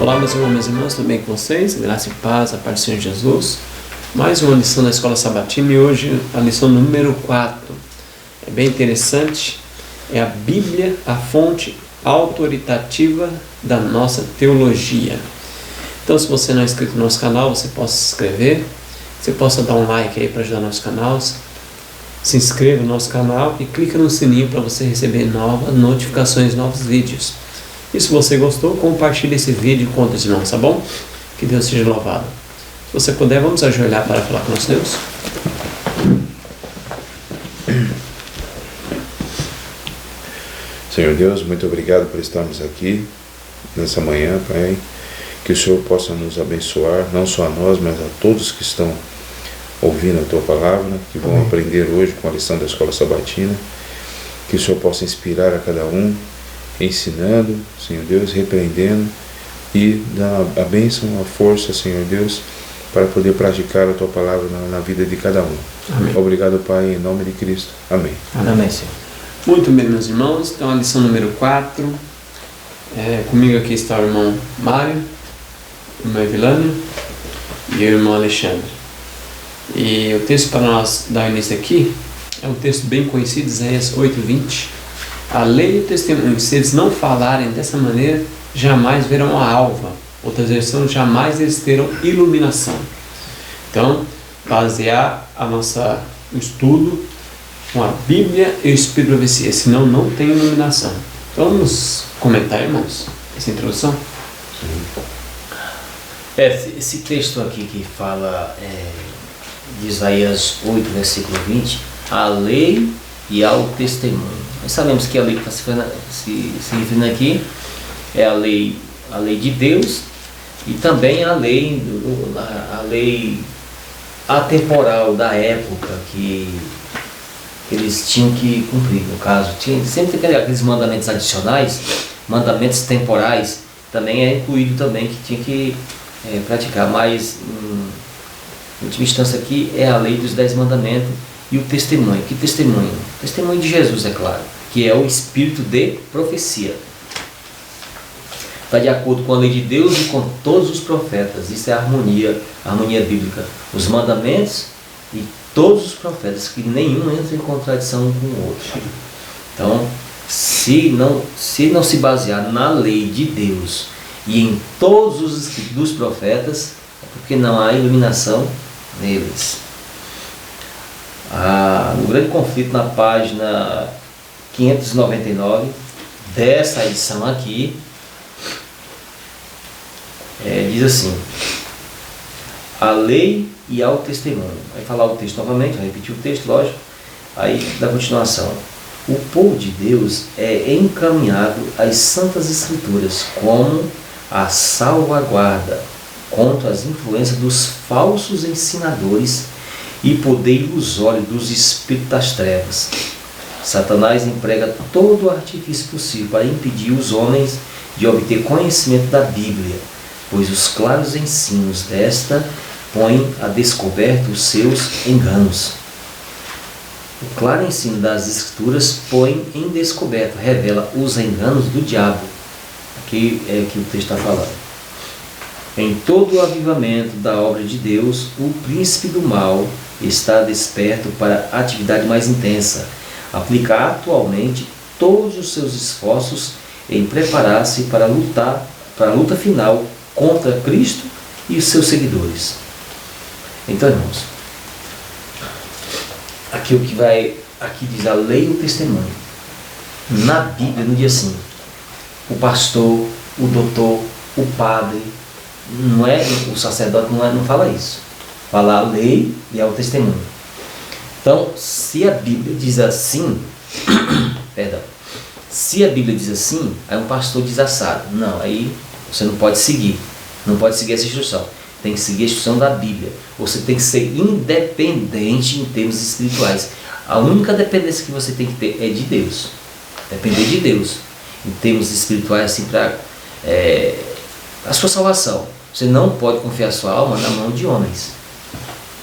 Olá, meus irmãos e minhas irmãs, tudo bem com vocês? Graça e paz, a paz do Senhor Jesus. Mais uma lição da Escola Sabatina e hoje a lição número 4. É bem interessante, é a Bíblia, a fonte autoritativa da nossa teologia. Então, se você não é inscrito no nosso canal, você possa se inscrever, você possa dar um like aí para ajudar nosso canal, se inscreva no nosso canal e clica no sininho para você receber novas notificações, novos vídeos. E se você gostou, compartilhe esse vídeo com outros irmãos, tá bom? Que Deus seja louvado. Se você puder, vamos ajoelhar para falar com nosso Deus. Senhor Deus, muito obrigado por estarmos aqui nessa manhã, Pai. Que o Senhor possa nos abençoar, não só a nós, mas a todos que estão ouvindo a Tua Palavra, que vão aprender hoje com a lição da Escola Sabatina. Que o Senhor possa inspirar a cada um, ensinando, Senhor Deus, repreendendo e dando a bênção, a força, Senhor Deus, para poder praticar a Tua Palavra na vida de cada um. Amém. Obrigado, Pai, em nome de Cristo. Amém. Amém, Senhor. Muito bem, meus irmãos, então a lição número 4. Comigo aqui está o irmão Mário, o irmão Evilânio e o irmão Alexandre. E o texto para nós dar início aqui é um texto bem conhecido, Isaías 8:20. A lei e o testemunho, se eles não falarem dessa maneira, jamais verão a alva. Outras versões, jamais eles terão iluminação. Então, basear o nosso estudo com a Bíblia e o Espírito de Profecia, senão não tem iluminação. Então, vamos comentar, irmãos, essa introdução? Esse texto aqui que fala de Isaías 8, versículo 20, a lei e ao testemunho. Nós sabemos que a lei que está se referindo aqui é a lei de Deus e também a lei atemporal da época que eles tinham que cumprir. No caso, sempre tem aqueles mandamentos adicionais, mandamentos temporais, também é incluído também que tinha que praticar, mas em última instância aqui é a lei dos 10 mandamentos e o testemunho. Que testemunho? Testemunho de Jesus, é claro, que é o espírito de profecia. Está de acordo com a lei de Deus e com todos os profetas. Isso é a harmonia bíblica. Os mandamentos e todos os profetas, que nenhum entra em contradição um com o outro. Então, se não se basear na lei de Deus e em todos os escritos dos profetas, é porque não há iluminação neles. O grande conflito na página 599 dessa edição aqui diz assim: a lei e ao testemunho. Vai falar o texto novamente, vai repetir o texto, lógico. Aí da continuação: o povo de Deus é encaminhado às santas escrituras como a salvaguarda contra as influências dos falsos ensinadores e poder ilusório dos espíritos das trevas. Satanás emprega todo o artifício possível para impedir os homens de obter conhecimento da Bíblia, pois os claros ensinos desta põem a descoberto os seus enganos. O claro ensino das Escrituras põe em descoberto, revela os enganos do diabo. Aqui é que o texto está falando. Em todo o avivamento da obra de Deus, o príncipe do mal está desperto para a atividade mais intensa. Aplica atualmente todos os seus esforços em preparar-se para a luta final contra Cristo e os seus seguidores. Então, irmãos, aqui diz a lei e o testemunho. Na Bíblia, não diz assim: o pastor, o doutor, o padre, não é, o sacerdote não fala isso. Fala a lei e ao testemunho. Então, se a Bíblia diz assim, se a Bíblia diz assim, aí um pastor diz assado. Não, aí você não pode seguir essa instrução. Tem que seguir a instrução da Bíblia. Você tem que ser independente em termos espirituais. A única dependência que você tem que ter é de Deus. Depender de Deus em termos espirituais, assim, para a sua salvação. Você não pode confiar a sua alma na mão de homens.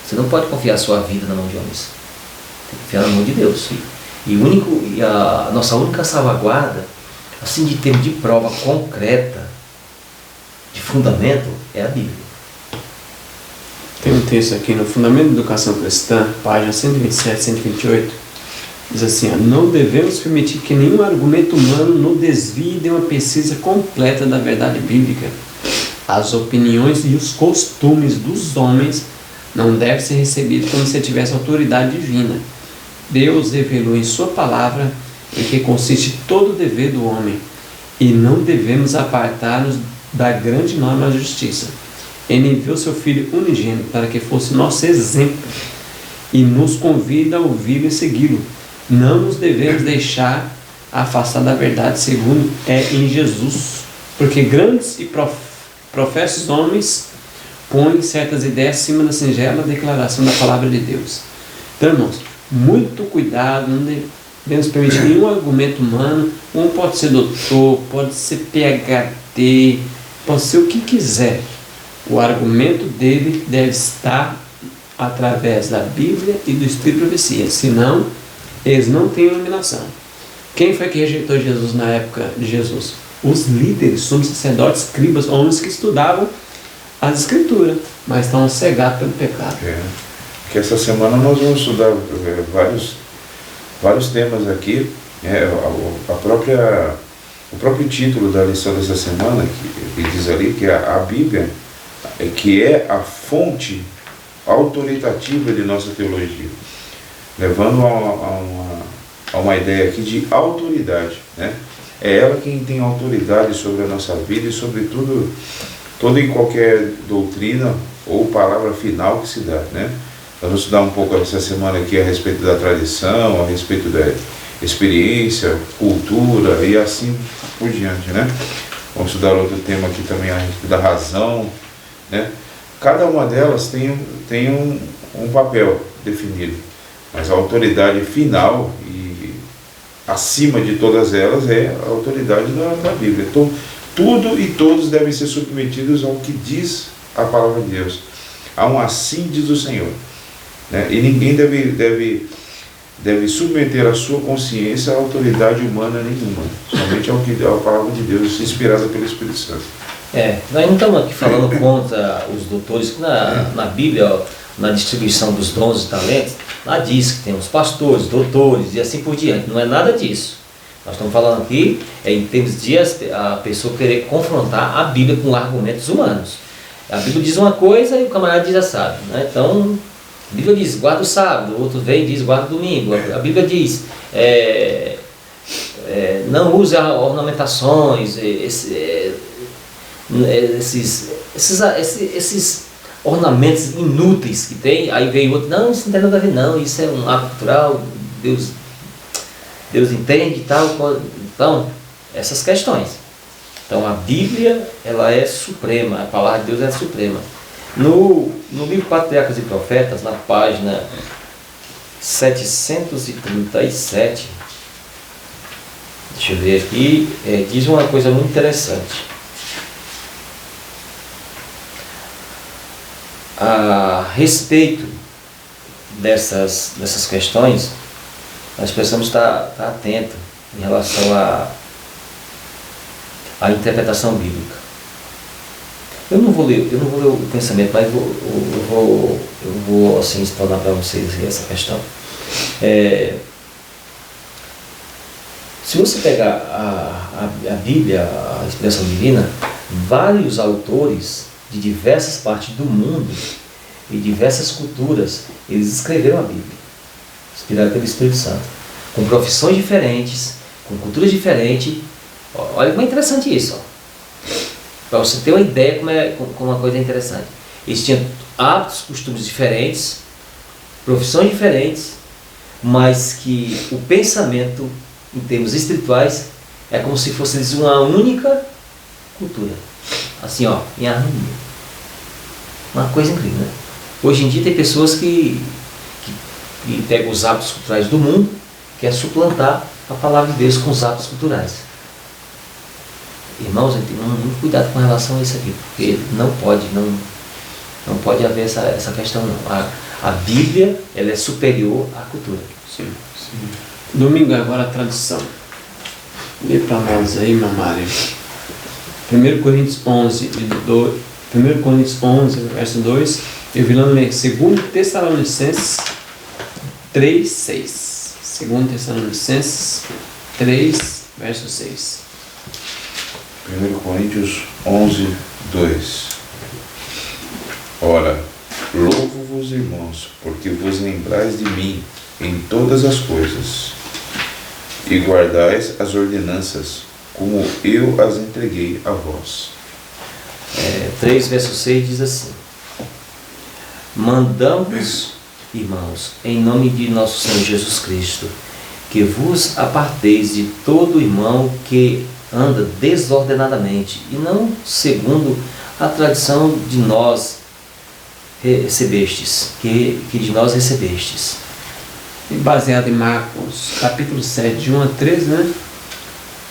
Você não pode confiar a sua vida na mão de homens. Tem que confiar na mão de Deus. E a nossa única salvaguarda, assim, de termos de prova concreta, de fundamento é a Bíblia. Tem um texto aqui no Fundamento da Educação Cristã, página 127, 128, diz assim, ó, não devemos permitir que nenhum argumento humano nos desvie de uma pesquisa completa da verdade bíblica. As opiniões e os costumes dos homens não devem ser recebidos como se tivesse autoridade divina. Deus revelou em sua palavra em que consiste todo o dever do homem, e não devemos apartar-nos da grande norma da justiça. Ele enviou seu Filho unigênito para que fosse nosso exemplo e nos convida a ouvi-lo e segui-lo. Não nos devemos deixar afastar da verdade segundo é em Jesus, porque grandes e professos homens põem certas ideias acima da singela declaração da palavra de Deus. Então, irmãos, muito cuidado, não devemos permitir nenhum argumento humano. Um pode ser doutor, pode ser PhD, pode ser o que quiser. O argumento dele deve estar através da Bíblia e do Espírito de Profecia, senão eles não têm iluminação. Quem foi que rejeitou Jesus na época de Jesus? Os líderes, sumos sacerdotes, escribas, homens que estudavam as Escrituras, mas estão cegados pelo pecado. Que essa semana nós vamos estudar vários temas aqui. O próprio título da lição dessa semana, que diz ali que a Bíblia que é a fonte autoritativa de nossa teologia, levando a uma ideia aqui de autoridade, né? É ela quem tem autoridade sobre a nossa vida e sobre tudo, toda e qualquer doutrina ou palavra final que se dá, né? Nós vamos estudar um pouco essa semana aqui a respeito da tradição, a respeito da experiência, cultura e assim por diante, né? Vamos estudar outro tema aqui também a respeito da razão, né? Cada uma delas tem um papel definido, mas a autoridade final e acima de todas elas é a autoridade da Bíblia. Então, tudo e todos devem ser submetidos ao que diz a palavra de Deus. Há um assim diz o Senhor, né? E ninguém deve submeter a sua consciência à autoridade humana nenhuma, somente ao que a palavra de Deus inspirada pelo Espírito Santo. Nós não estamos aqui falando contra os doutores. Na Bíblia, na distribuição dos dons e talentos, lá diz que tem os pastores, doutores e assim por diante. Não é nada disso. Nós estamos falando aqui em termos de a pessoa querer confrontar a Bíblia com argumentos humanos. A Bíblia diz uma coisa e o camarada diz assado, né? Então, a Bíblia diz, guarda o sábado, o outro vem e diz, guarda o domingo. A Bíblia diz, não use ornamentações, esses ornamentos inúteis que tem. Aí veio outro, não, isso não tem nada a ver não, isso é um ato cultural, Deus entende e tal. Então, essas questões. Então a Bíblia, ela é suprema, a palavra de Deus é suprema. No livro Patriarcas e Profetas, na página 737, deixa eu ver aqui, diz uma coisa muito interessante. A respeito dessas questões, nós precisamos estar atentos em relação à interpretação bíblica. Eu não vou ler o pensamento, mas eu vou assim explanar para vocês essa questão. Se você pegar a Bíblia, a inspiração divina, vários autores de diversas partes do mundo e diversas culturas, eles escreveram a Bíblia, inspirado pelo Espírito Santo, com profissões diferentes, com culturas diferentes. Olha como é interessante isso, para você ter uma ideia como uma coisa interessante. Eles tinham hábitos, costumes diferentes, profissões diferentes, mas que o pensamento, em termos espirituais, é como se fosse uma única cultura. Assim, em harmonia. Uma coisa incrível, né? Hoje em dia tem pessoas que pegam os hábitos culturais do mundo, quer suplantar a palavra de Deus com os hábitos culturais. Irmãos, a gente tem muito cuidado com relação a isso aqui, porque não pode haver essa questão não. A Bíblia, ela é superior à cultura. Sim. Domingo agora a tradução. Lê para nós aí, meu Mário. 1 Coríntios 11, 1 Coríntios 11, verso 2, e o Vilano lê 2 Tessalonicenses 3, 6. 2 Tessalonicenses 3, verso 6. 1 Coríntios 11, 2. Ora, louvo-vos, irmãos, porque vos lembrais de mim em todas as coisas, e guardais as ordenanças, como eu as entreguei a vós. 3, verso 6 diz assim: mandamos, irmãos, em nome de nosso Senhor Jesus Cristo, que vos aparteis de todo irmão que anda desordenadamente, e não segundo a tradição de nós recebestes, que de nós recebestes. E baseado em Marcos, capítulo 7, de 1 a 13, né?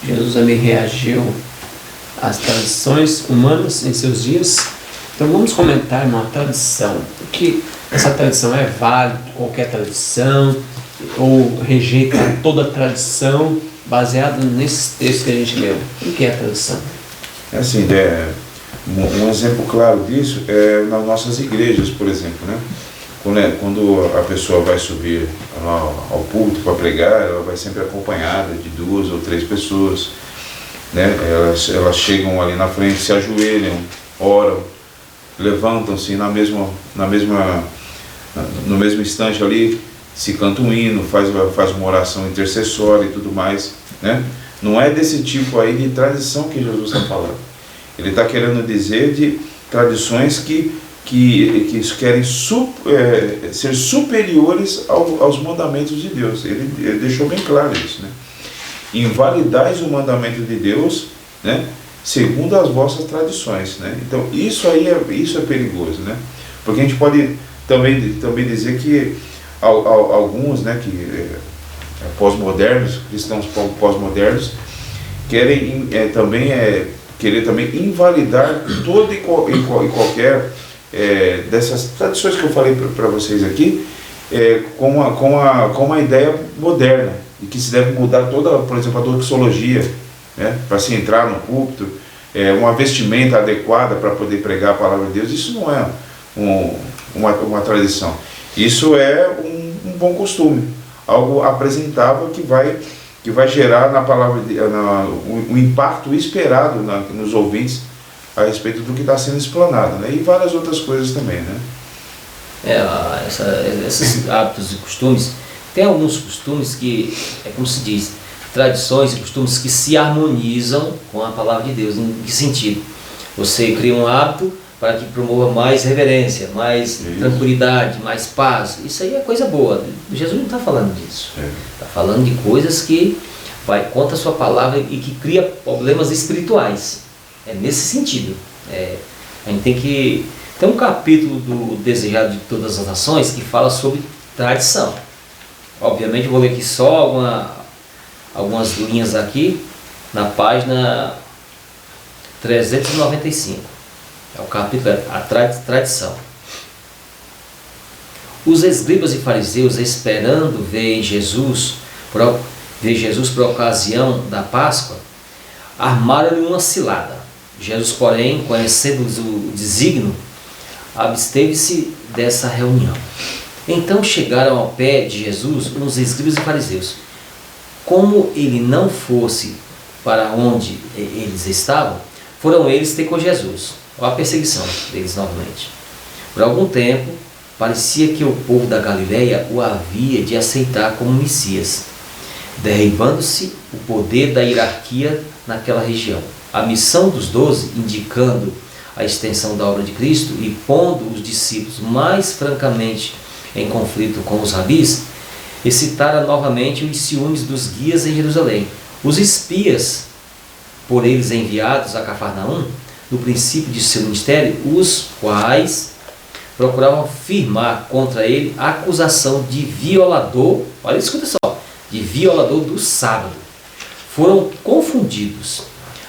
Jesus ali reagiu às tradições humanas em seus dias. Então vamos comentar uma tradição. Que essa tradição é válida, qualquer tradição, ou rejeita toda tradição, baseado nesses textos que a gente leu. O que é a tradição? Assim, um exemplo claro disso é nas nossas igrejas, por exemplo, né? Quando a pessoa vai subir ao púlpito para pregar, ela vai sempre acompanhada de 2 ou 3 pessoas, né? Elas chegam ali na frente, se ajoelham, oram, levantam-se no mesmo instante ali, se canta um hino, faz uma oração intercessória e tudo mais, né? Não é desse tipo aí de tradição que Jesus está falando. Ele está querendo dizer de tradições que querem ser superiores aos mandamentos de Deus. Ele deixou bem claro isso, né? Invalidais o mandamento de Deus, né, segundo as vossas tradições, né? Então isso é perigoso, né? Porque a gente pode também dizer que alguns, né, pós-modernos, cristãos pós-modernos, querem querer também invalidar toda e qualquer dessas tradições que eu falei para vocês aqui, com uma ideia moderna, e que se deve mudar toda, por exemplo, a doxologia, né, para se entrar no púlpito, uma vestimenta adequada para poder pregar a palavra de Deus. Isso não é uma tradição, isso é um bom costume, algo apresentável que vai gerar na palavra um impacto esperado nos ouvintes a respeito do que está sendo explanado, né? E várias outras coisas também, né? Esses hábitos e costumes, tem alguns costumes que, como se diz, tradições e costumes que se harmonizam com a palavra de Deus. Em que sentido? Você cria um hábito para que promova mais reverência, mais tranquilidade, mais paz. Isso aí é coisa boa. Jesus não está falando disso. Está falando de coisas que vai contra a sua palavra e que cria problemas espirituais. É nesse sentido. A gente tem um capítulo do Desejado de Todas as Nações que fala sobre tradição. Obviamente eu vou ler aqui só algumas linhas aqui na página 395. É o capítulo a tradição. Os escribas e fariseus, esperando ver Jesus por ocasião da Páscoa, armaram-lhe uma cilada. Jesus, porém, conhecendo o desígnio, absteve-se dessa reunião. Então chegaram ao pé de Jesus uns escribas e fariseus. Como ele não fosse para onde eles estavam, foram eles ter com Jesus. Olha a perseguição deles novamente. Por algum tempo, parecia que o povo da Galileia o havia de aceitar como Messias, derribando-se o poder da hierarquia naquela região. A missão dos 12, indicando a extensão da obra de Cristo e pondo os discípulos mais francamente em conflito com os rabis, excitara novamente os ciúmes dos guias em Jerusalém. Os espias, por eles enviados a Cafarnaum, no princípio de seu ministério, os quais procuravam firmar contra ele a acusação de violador, olha, escuta só, de violador do sábado, foram confundidos.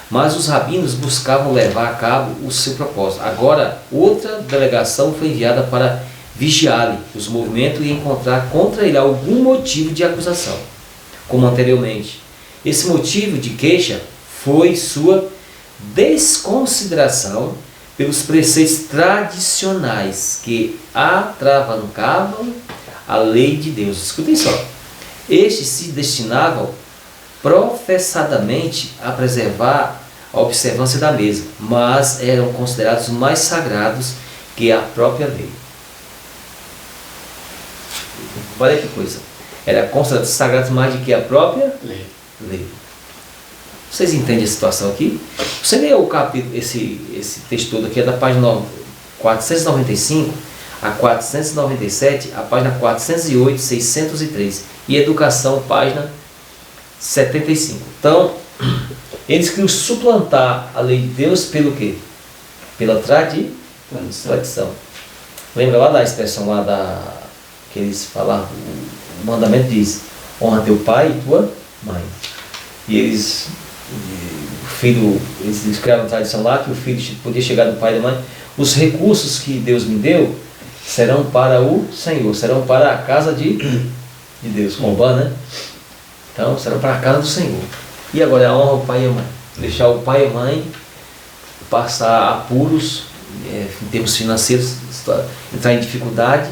Mas os rabinos buscavam levar a cabo o seu propósito. Agora, outra delegação foi enviada para vigiar-lhe os movimentos e encontrar contra ele algum motivo de acusação, como anteriormente. Esse motivo de queixa foi sua desconsideração pelos preceitos tradicionais que atravancavam a lei de Deus. Escutem só. Estes se destinavam professadamente a preservar a observância da mesma, mas eram considerados mais sagrados que a própria lei. Olha que coisa. Era considerado sagrado mais do que a própria lei. Vocês entendem a situação aqui? Você lê o capítulo, esse texto todo aqui, é da página 495 a 497, a página 408, 603. E Educação, página 75. Então, eles queriam suplantar a lei de Deus pelo quê? Pela tradição. Lembra lá da expressão lá que eles falavam? O mandamento diz: honra teu pai e tua mãe. E eles criaram uma tradição lá que o filho podia chegar do pai e da mãe. Os recursos que Deus me deu serão para o Senhor, serão para a casa de Deus, Corban, né? Então, serão para a casa do Senhor. E agora a honra ao pai e a mãe. Deixar o pai e a mãe passar apuros em termos financeiros, entrar em dificuldade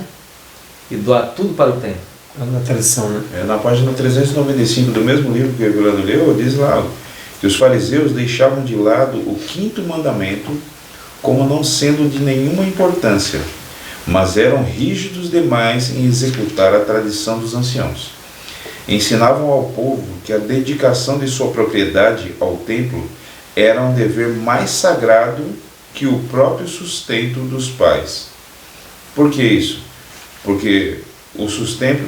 e doar tudo para o templo. Na tradição, né? Na página 395 do mesmo livro que o Evelano leu, diz lá que os fariseus deixavam de lado o 5º mandamento como não sendo de nenhuma importância, mas eram rígidos demais em executar a tradição dos anciãos. Ensinavam ao povo que a dedicação de sua propriedade ao templo era um dever mais sagrado que o próprio sustento dos pais. Por que isso? Porque o sustento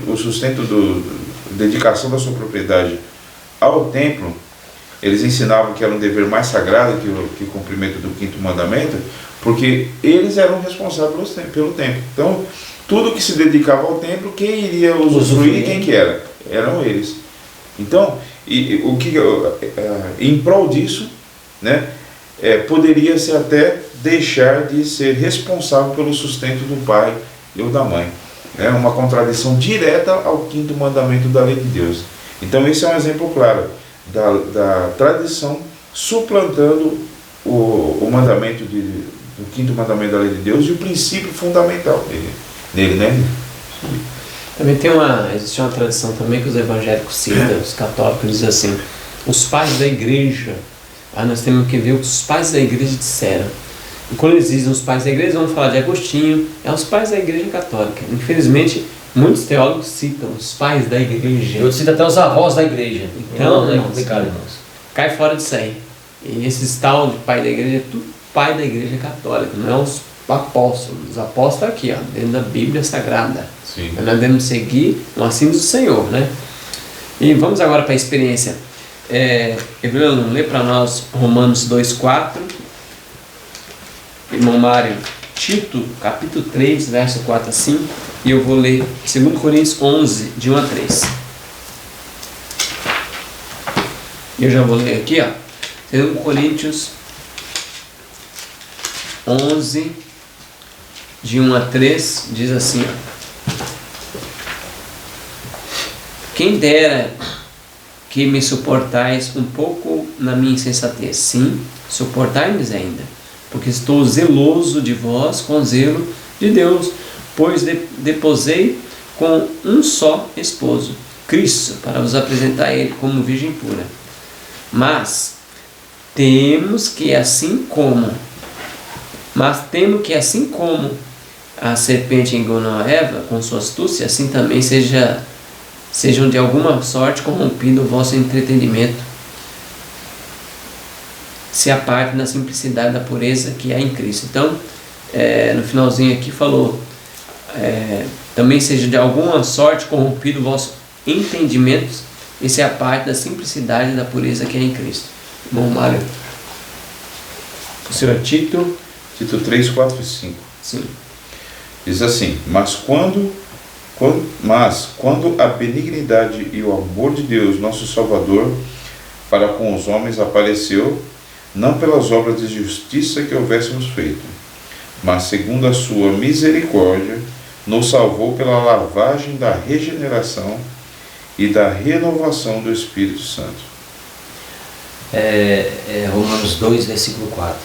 dedicação da sua propriedade ao templo, eles ensinavam que era um dever mais sagrado que o cumprimento do 5º mandamento, porque eles eram responsáveis pelo templo. Então, tudo que se dedicava ao templo, quem iria usufruir, quem que era? Eram eles. Então, em prol disso, né, poderia-se até deixar de ser responsável pelo sustento do pai ou da mãe. É uma contradição direta ao 5º mandamento da lei de Deus. Então esse é um exemplo claro da tradição suplantando o mandamento do 5º mandamento da lei de Deus e o princípio fundamental dele, né? Também existe uma tradição também que os evangélicos citam, os católicos dizem assim: os pais da igreja, nós temos que ver o que os pais da igreja disseram. E quando eles dizem os pais da igreja, vamos falar de Agostinho, os pais da igreja católica. Infelizmente, muitos teólogos citam os pais da igreja. Eu cito até os avós da igreja. Então, é complicado, irmãos. Cai fora disso aí. E esses tal de pai da igreja é tudo pai da igreja católica, não é os apóstolos. Os apóstolos estão aqui, dentro da Bíblia Sagrada. Sim. Nós devemos seguir o ensino do Senhor, né? E vamos agora para a experiência. Evelano, lê para nós Romanos 2,4. Irmão Mário, Tito, capítulo 3, verso 4 a 5. E eu vou ler 2 Coríntios 11, de 1 a 3. Eu já vou ler aqui, 2 Coríntios 11, de 1 a 3, diz assim, quem dera que me suportais um pouco na minha insensatez. Sim, suportai-me ainda, porque estou zeloso de vós com zelo de Deus, pois deposei com um só esposo, Cristo, para vos apresentar ele como virgem pura. Mas temo que assim como a serpente enganou a Eva com sua astúcia, assim também sejam de alguma sorte corrompido o vosso entendimento, se apartem da simplicidade da pureza que há em Cristo. Então, no finalzinho aqui falou, também seja de alguma sorte corrompido o vosso entendimento e se aparte da simplicidade da pureza que há em Cristo. Bom, Mário. O senhor Tito 3, 4 e 5. Sim. Diz assim: Mas quando a benignidade e o amor de Deus, nosso Salvador, para com os homens apareceu, não pelas obras de justiça que houvéssemos feito, mas segundo a sua misericórdia, nos salvou pela lavagem da regeneração e da renovação do Espírito Santo. Romanos 2, versículo 4.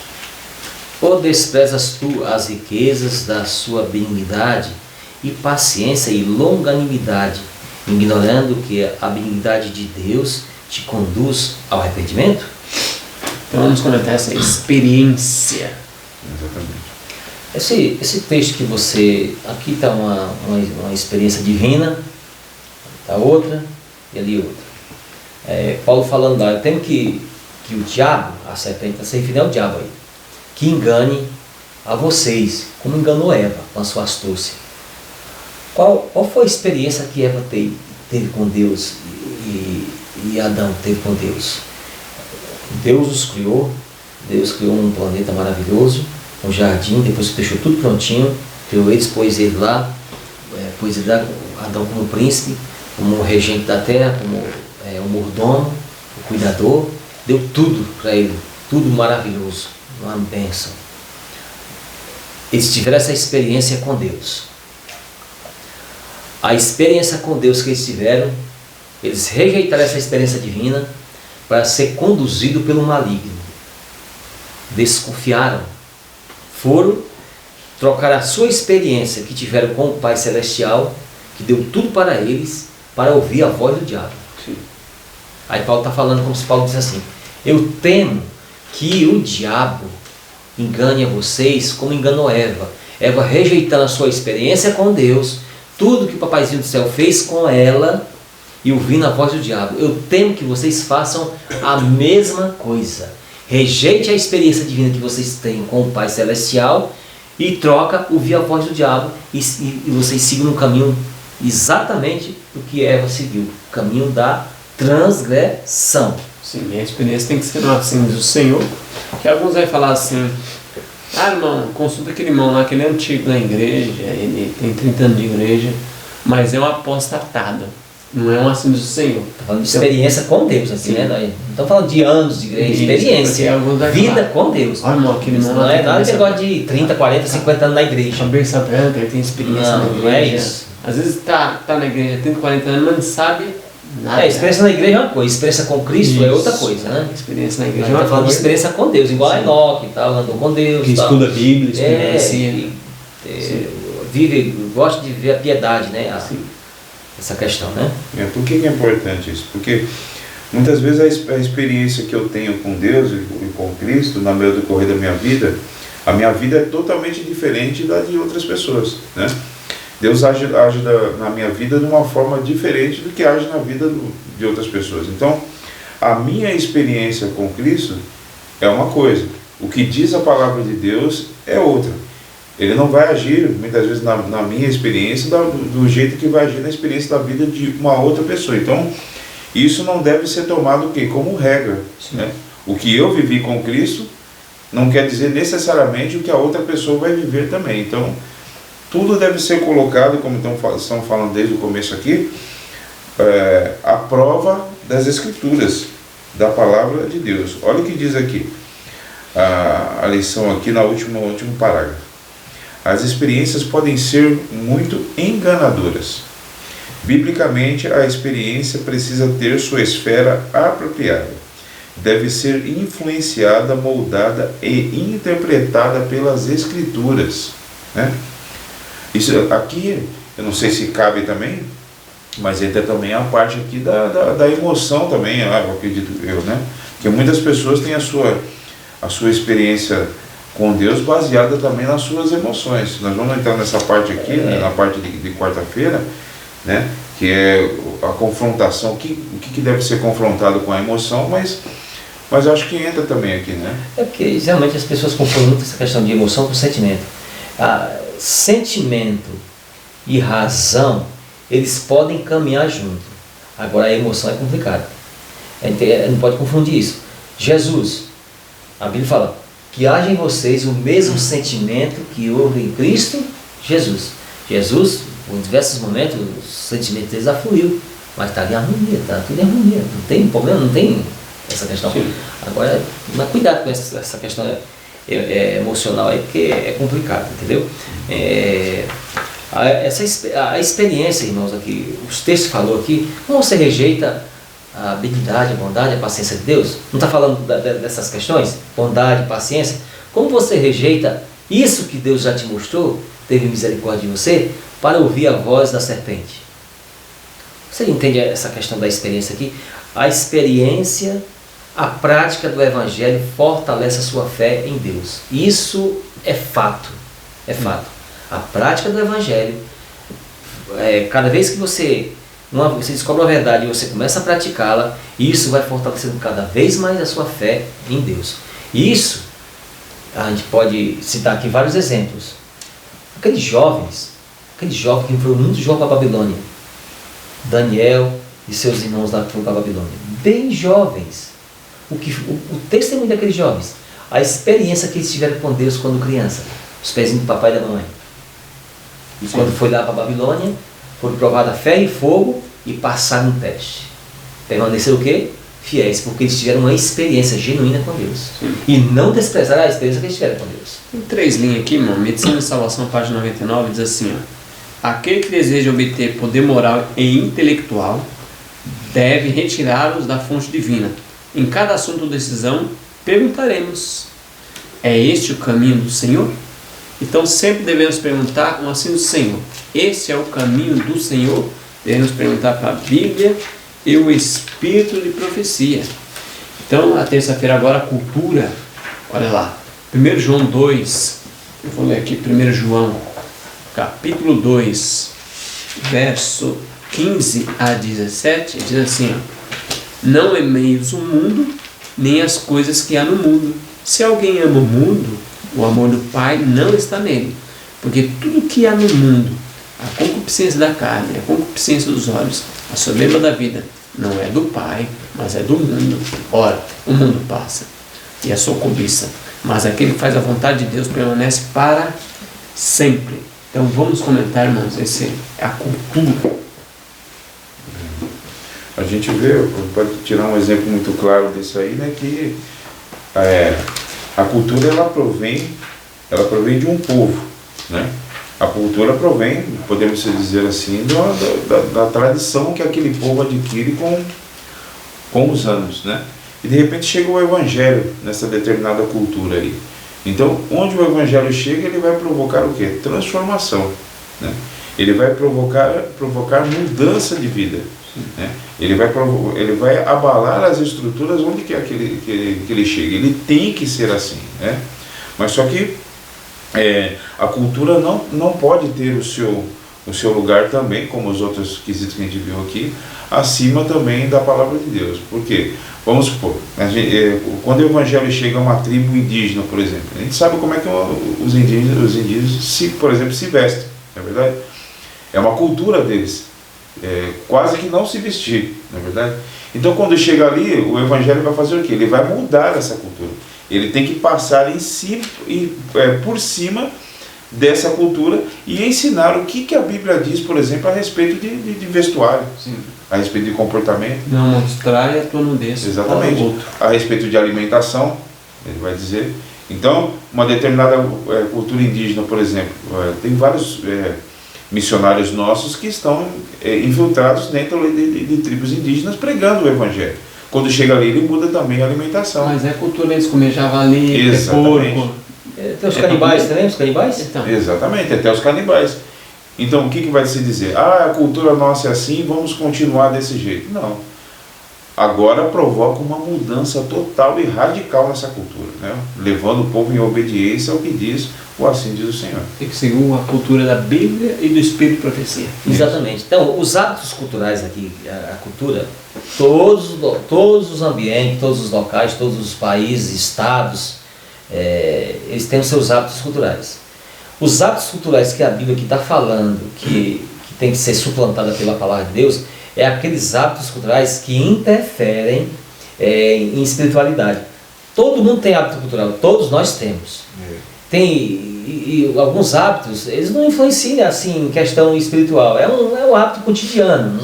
Ou desprezas tu as riquezas da sua benignidade e paciência e longanimidade, ignorando que a benignidade de Deus te conduz ao arrependimento? Então vamos conectar essa experiência. Exatamente. Esse texto que você... Aqui está uma experiência divina, está outra e ali outra. Paulo falando lá, eu temo que o diabo, a serpente, está se referindo ao diabo aí, que engane a vocês, como enganou Eva com a sua astúcia. Qual foi a experiência que Eva teve com Deus e Adão teve com Deus? Deus os criou, Deus criou um planeta maravilhoso, um jardim, depois que deixou tudo prontinho, criou eles, pôs ele lá, pôs ele lá, Adão como príncipe, como regente da terra, como o mordomo, o cuidador, deu tudo para ele, tudo maravilhoso, uma bênção. Eles tiveram essa experiência com Deus. A experiência com Deus que eles tiveram, eles rejeitaram essa experiência divina para ser conduzido pelo maligno. Desconfiaram, trocaram a sua experiência que tiveram com o Pai Celestial, que deu tudo para eles, para ouvir a voz do diabo. Sim. Aí Paulo está falando como se Paulo disse assim: eu temo que o diabo engane a vocês como enganou Eva. Eva rejeitando a sua experiência com Deus, tudo que o papaizinho do céu fez com ela, e ouvindo a voz do diabo. Eu temo que vocês façam a mesma coisa. Rejeite a experiência divina que vocês têm com o Pai Celestial e troca ouvir a voz do diabo e vocês sigam no caminho exatamente do que Eva seguiu, o caminho da transgressão. Sim, e a experiência tem que ser assim do Senhor, que alguns vão falar assim: irmão, consulta aquele irmão lá, que ele é antigo na igreja, ele tem 30 anos de igreja, mas é uma apostatado. Não é um assim do Senhor. Está falando de experiência com Deus, assim, né? Não estamos falando de anos de igreja, experiência, vida com Deus. Olha, irmão, aquele irmão não é nada de negócio de 30, 40, 50 anos na igreja. Cabeça branca, ele tem experiência na igreja. Não é isso. Às vezes tá na igreja, tem 40 anos, mas não sabe nada. Experiência na igreja é uma coisa, experiência com Cristo isso é outra coisa, né? Experiência na igreja é uma coisa. Falando de experiência com Deus, igual a Enoque e tal, andou com Deus. Que estuda a Bíblia, experiencia. Gosta de ver a piedade, né? Essa questão, né? Por que é importante isso? Porque muitas vezes a experiência que eu tenho com Deus e com Cristo, no meu decorrer da minha vida, a minha vida é totalmente diferente da de outras pessoas, né? Deus age na minha vida de uma forma diferente do que age na vida de outras pessoas. Então, a minha experiência com Cristo é uma coisa, o que diz a palavra de Deus é outra. Ele não vai agir, muitas vezes, na minha experiência, do jeito que vai agir na experiência da vida de uma outra pessoa. Então, isso não deve ser tomado o quê? Como regra, né? O que eu vivi com Cristo não quer dizer necessariamente o que a outra pessoa vai viver também. Então, tudo deve ser colocado, como estão falando desde o começo aqui, a prova das Escrituras, da palavra de Deus. Olha o que diz aqui, a lição aqui no último parágrafo. As experiências podem ser muito enganadoras. Biblicamente, a experiência precisa ter sua esfera apropriada. Deve ser influenciada, moldada e interpretada pelas Escrituras, né? Isso aqui, eu não sei se cabe também, mas entra também a parte aqui da emoção também, eu acredito eu, né? Porque muitas pessoas têm a sua experiência com Deus baseada também nas suas emoções. Nós vamos entrar nessa parte aqui, né, na parte de quarta-feira, né, que é a confrontação, o que deve ser confrontado com a emoção, mas eu acho que entra também aqui, né? É porque geralmente as pessoas confundem muito essa questão de emoção com sentimento. Sentimento e razão, eles podem caminhar junto. Agora a emoção é complicada. Não pode confundir isso. Jesus, a Bíblia fala que haja em vocês o mesmo sentimento que houve em Cristo Jesus. Jesus, por diversos momentos, os sentimentos deles afluiu, mas está em harmonia, está tudo em harmonia. Não tem problema, não tem essa questão. Sim. Agora, mas cuidado com essa questão emocional aí, porque é complicado, entendeu? A experiência, irmãos, aqui, os textos falou aqui, como você rejeita a benignidade, a bondade, a paciência de Deus? Não está falando dessas questões? Bondade, paciência? Como você rejeita isso que Deus já te mostrou, teve misericórdia de você, para ouvir a voz da serpente? Você entende essa questão da experiência aqui? A experiência, a prática do Evangelho fortalece a sua fé em Deus. Isso é fato. É fato. A prática do Evangelho, cada vez que você descobre uma verdade e você começa a praticá-la, isso vai fortalecendo cada vez mais a sua fé em Deus. Isso, a gente pode citar aqui vários exemplos. Aqueles jovens que foram muito jovens para a Babilônia. Daniel e seus irmãos lá que foram para a Babilônia. Bem jovens. O testemunho daqueles jovens, a experiência que eles tiveram com Deus quando criança. Os pezinhos do papai e da mamãe. E quando foi lá para a Babilônia, foram provados a ferro e fogo e passaram no teste. Permaneceram o quê? Fiéis, porque eles tiveram uma experiência genuína com Deus. Sim. E não desprezaram a experiência que eles tiveram com Deus. Tem 3 linhas aqui, irmão. Medicina e Salvação, página 99, diz assim, ó. Aquele que deseja obter poder moral e intelectual deve retirá-los da fonte divina. Em cada assunto ou decisão, perguntaremos: é este o caminho do Senhor? Então sempre devemos perguntar assim do Senhor: esse é o caminho do Senhor? Devemos perguntar para a Bíblia e o Espírito de profecia. Então, a terça-feira agora, a cultura, olha lá, 1 João 2, eu vou ler aqui 1 João, capítulo 2, verso 15 a 17, diz assim, ó: não ameis o mundo, nem as coisas que há no mundo. Se alguém ama o mundo, o amor do Pai não está nele. Porque tudo que há no mundo, a concupiscência da carne, a concupiscência dos olhos, a soberba da vida, não é do Pai, mas é do mundo. Ora, o mundo passa, e a sua cobiça, mas aquele que faz a vontade de Deus permanece para sempre. Então vamos comentar, irmãos, esse é a cultura. A gente vê, pode tirar um exemplo muito claro disso aí, né, que a cultura ela provém de um povo, né? A cultura provém, podemos dizer assim, da tradição que aquele povo adquire com os anos, né? E de repente chega o Evangelho nessa determinada cultura aí. Então, onde o Evangelho chega, ele vai provocar o quê? Transformação, né? Ele vai provocar mudança de vida, né? Ele vai abalar as estruturas onde quer que ele chegue. Ele tem que ser assim, né? Mas só que a cultura não pode ter o seu lugar também, como os outros quesitos que a gente viu aqui, acima também da palavra de Deus. Por quê? Vamos supor, quando o Evangelho chega a uma tribo indígena, por exemplo, a gente sabe como é que os indígenas por exemplo, se vestem, não é verdade? É uma cultura deles, quase que não se vestir, não é verdade? Então, quando chega ali, o Evangelho vai fazer o quê? Ele vai mudar essa cultura. Ele tem que passar por cima dessa cultura e ensinar o que a Bíblia diz, por exemplo, a respeito de vestuário, sim, a respeito de comportamento. Não mostrar a tua nudez. Exatamente. A respeito de alimentação, ele vai dizer. Então, uma determinada cultura indígena, por exemplo, tem vários missionários nossos que estão infiltrados dentro de tribos indígenas pregando o Evangelho. Quando chega ali, ele muda também a alimentação. Mas é cultura, eles comem javali, porco. Tem os canibais também, os canibais? Então. Exatamente, até os canibais. Então, o que vai se dizer? A cultura nossa é assim, vamos continuar desse jeito. Não. Agora provoca uma mudança total e radical nessa cultura, né? Levando o povo em obediência ao que diz o assim diz o Senhor. Tem que seguir a cultura da Bíblia e do Espírito de profecia. Exatamente. Então, os hábitos culturais aqui, a cultura, todos os ambientes, todos os locais, todos os países, estados, eles têm os seus hábitos culturais. Os hábitos culturais que a Bíblia aqui está falando, que tem que ser suplantada pela palavra de Deus, é aqueles hábitos culturais que interferem em espiritualidade. Todo mundo tem hábito cultural, todos nós temos. Tem alguns hábitos, eles não influenciam assim em questão espiritual, é um hábito cotidiano.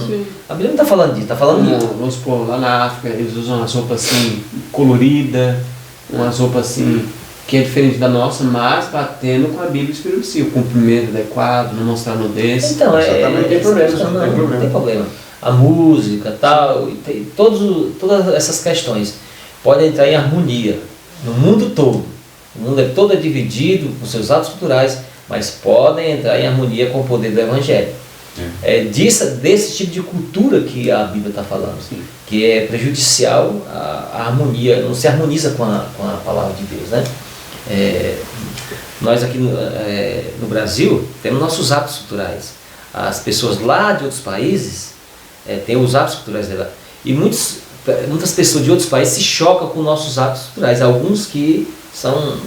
A Bíblia não está falando disso, está falando disso. Vamos supor, lá na África eles usam umas roupas assim, coloridas, umas roupas assim, que é diferente da nossa, mas batendo com a Bíblia e o Espírito Santo, o cumprimento adequado, não mostrar nudez. Então, não tem problema. Não tem problema. a música, tal, e tem todas essas questões podem entrar em harmonia no mundo todo. O mundo é todo dividido com seus atos culturais, mas podem entrar em harmonia com o poder do Evangelho. É desse tipo de cultura que a Bíblia está falando, que é prejudicial à harmonia, não se harmoniza com a palavra de Deus, né? Nós aqui no Brasil temos nossos hábitos culturais. As pessoas lá de outros países têm os hábitos culturais dela. E muitas pessoas de outros países se chocam com nossos hábitos culturais. Alguns que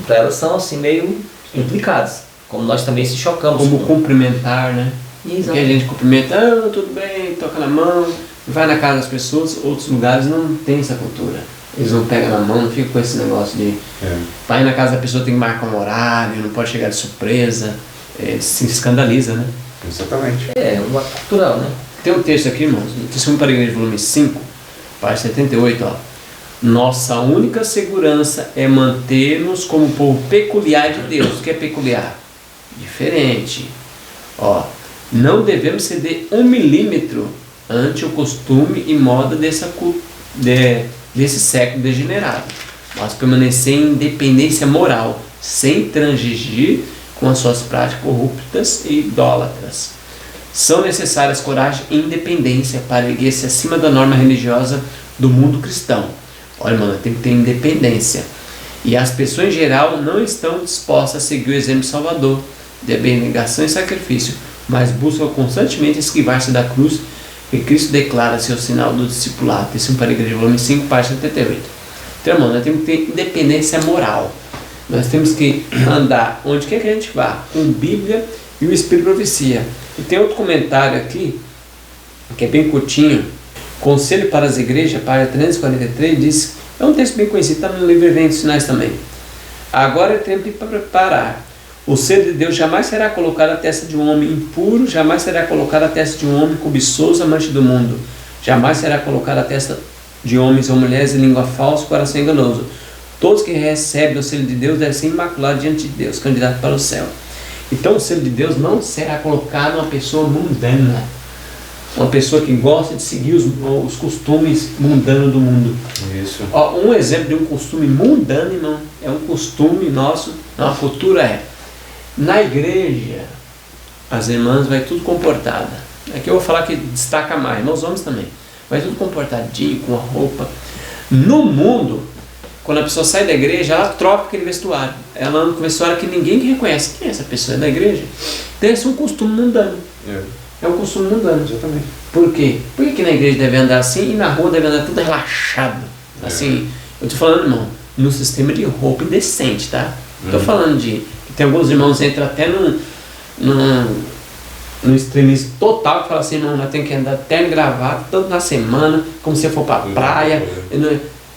para elas são assim meio implicados, como nós também se chocamos. Como cumprimentar, né? Exatamente. Porque a gente cumprimenta, tudo bem, toca na mão, vai na casa das pessoas. Outros lugares não tem essa cultura. Eles não pegam na mão, não ficam com esse negócio de vai na casa da pessoa, tem que marcar um horário, não pode chegar de surpresa. Se escandaliza, né? Exatamente. É um ato cultural, né? Tem um texto aqui, irmãos, no Testemunho para a Igreja, volume 5, página 78, ó. Nossa única segurança é manter-nos como povo peculiar de Deus. O que é peculiar? Diferente. Ó, não devemos ceder 1 milímetro ante o costume e moda desse século degenerado, mas permanecer em independência moral, sem transigir com as suas práticas corruptas e idólatras. São necessárias coragem e independência para erguer-se acima da norma religiosa do mundo cristão. Olha, mano, tem que ter independência. E as pessoas em geral não estão dispostas a seguir o exemplo de Salvador, de abnegação e sacrifício, mas buscam constantemente esquivar-se da cruz que Cristo declara ser o sinal do discipulado. Testemunho para a Igreja, volume 5, página 78. Então, irmão, nós temos que ter independência moral. Nós temos que andar onde quer que a gente vá, com Bíblia e o Espírito de Profecia. E tem outro comentário aqui, que é bem curtinho. Conselho para as Igrejas, página 343, diz, é um texto bem conhecido, está no livro Eventos Sinais também. Agora é tempo para preparar. O selo de Deus jamais será colocado à testa de um homem impuro, jamais será colocado à testa de um homem cobiçoso, amante do mundo. Jamais será colocado à testa de homens ou mulheres de língua falsa, coração enganoso. Todos que recebem o selo de Deus devem ser imaculados diante de Deus, candidato para o céu. Então o selo de Deus não será colocado uma pessoa mundana, uma pessoa que gosta de seguir os costumes mundanos do mundo. Isso. Ó, um exemplo de um costume mundano, irmão, é um costume nosso, uma cultura na igreja, as irmãs vai tudo comportada. Aqui eu vou falar que destaca mais, mas os homens também. Vai tudo comportadinho, com a roupa. No mundo, quando a pessoa sai da igreja, ela troca aquele vestuário. Ela anda com vestuário que ninguém reconhece. Quem é essa pessoa? É da igreja? Então esse é um costume mundano. É um costume mundano. Exatamente. Por quê? Por que na igreja deve andar assim e na rua deve andar tudo relaxado? Assim, eu estou falando, irmão, no sistema de roupa indecente, tá? Estou falando de... Tem alguns irmãos que entram até no extremismo total, que fala assim, não, nós temos que andar terno e gravata tanto na semana, como se for para praia.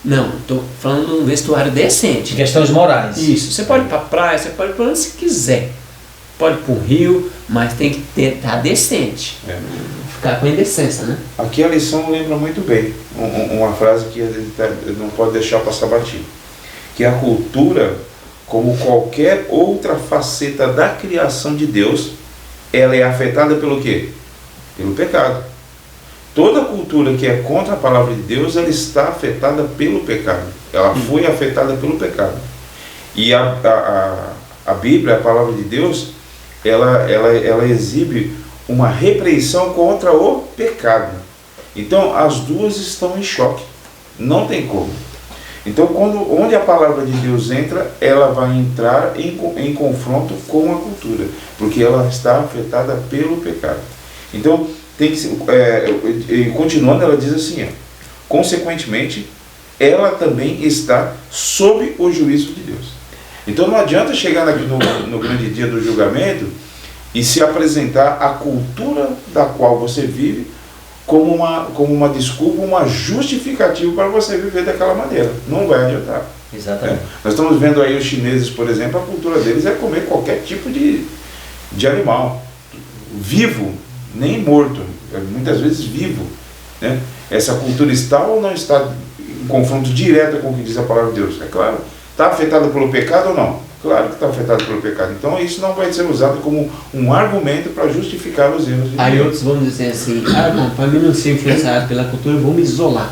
Não, estou falando de um vestuário decente. Questões morais. Isso, você pode ir para praia, você pode ir para onde você quiser. Pode ir para o rio, mas tem que estar decente. Ficar com indecência, né? Aqui a lição lembra muito bem uma frase que a gente não pode deixar passar batido. Que a cultura, como qualquer outra faceta da criação de Deus, ela é afetada pelo quê? Pelo pecado. Toda cultura que é contra a palavra de Deus, ela está afetada pelo pecado. Ela foi afetada pelo pecado. E a Bíblia, a palavra de Deus, ela exibe uma repreensão contra o pecado. Então as duas estão em choque. Não tem como. Então onde a palavra de Deus entra, ela vai entrar em confronto com a cultura, porque ela está afetada pelo pecado. Então tem que continuando, ela diz assim, consequentemente, ela também está sob o juízo de Deus. Então não adianta chegar no grande dia do julgamento e se apresentar a cultura da qual você vive como uma desculpa, uma justificativa para você viver daquela maneira. Não vai adiantar. Exatamente. Nós estamos vendo aí os chineses, por exemplo, a cultura deles é comer qualquer tipo de animal, vivo, nem morto, muitas vezes vivo, né? Essa cultura está ou não está em confronto direto com o que diz a palavra de Deus? É claro. Está afetada pelo pecado ou não? Claro que está afetado pelo pecado. Então isso não vai ser usado como um argumento para justificar os erros de Aí Deus. outros vão dizer assim, irmão, para mim não ser influenciado pela cultura, eu vou me isolar.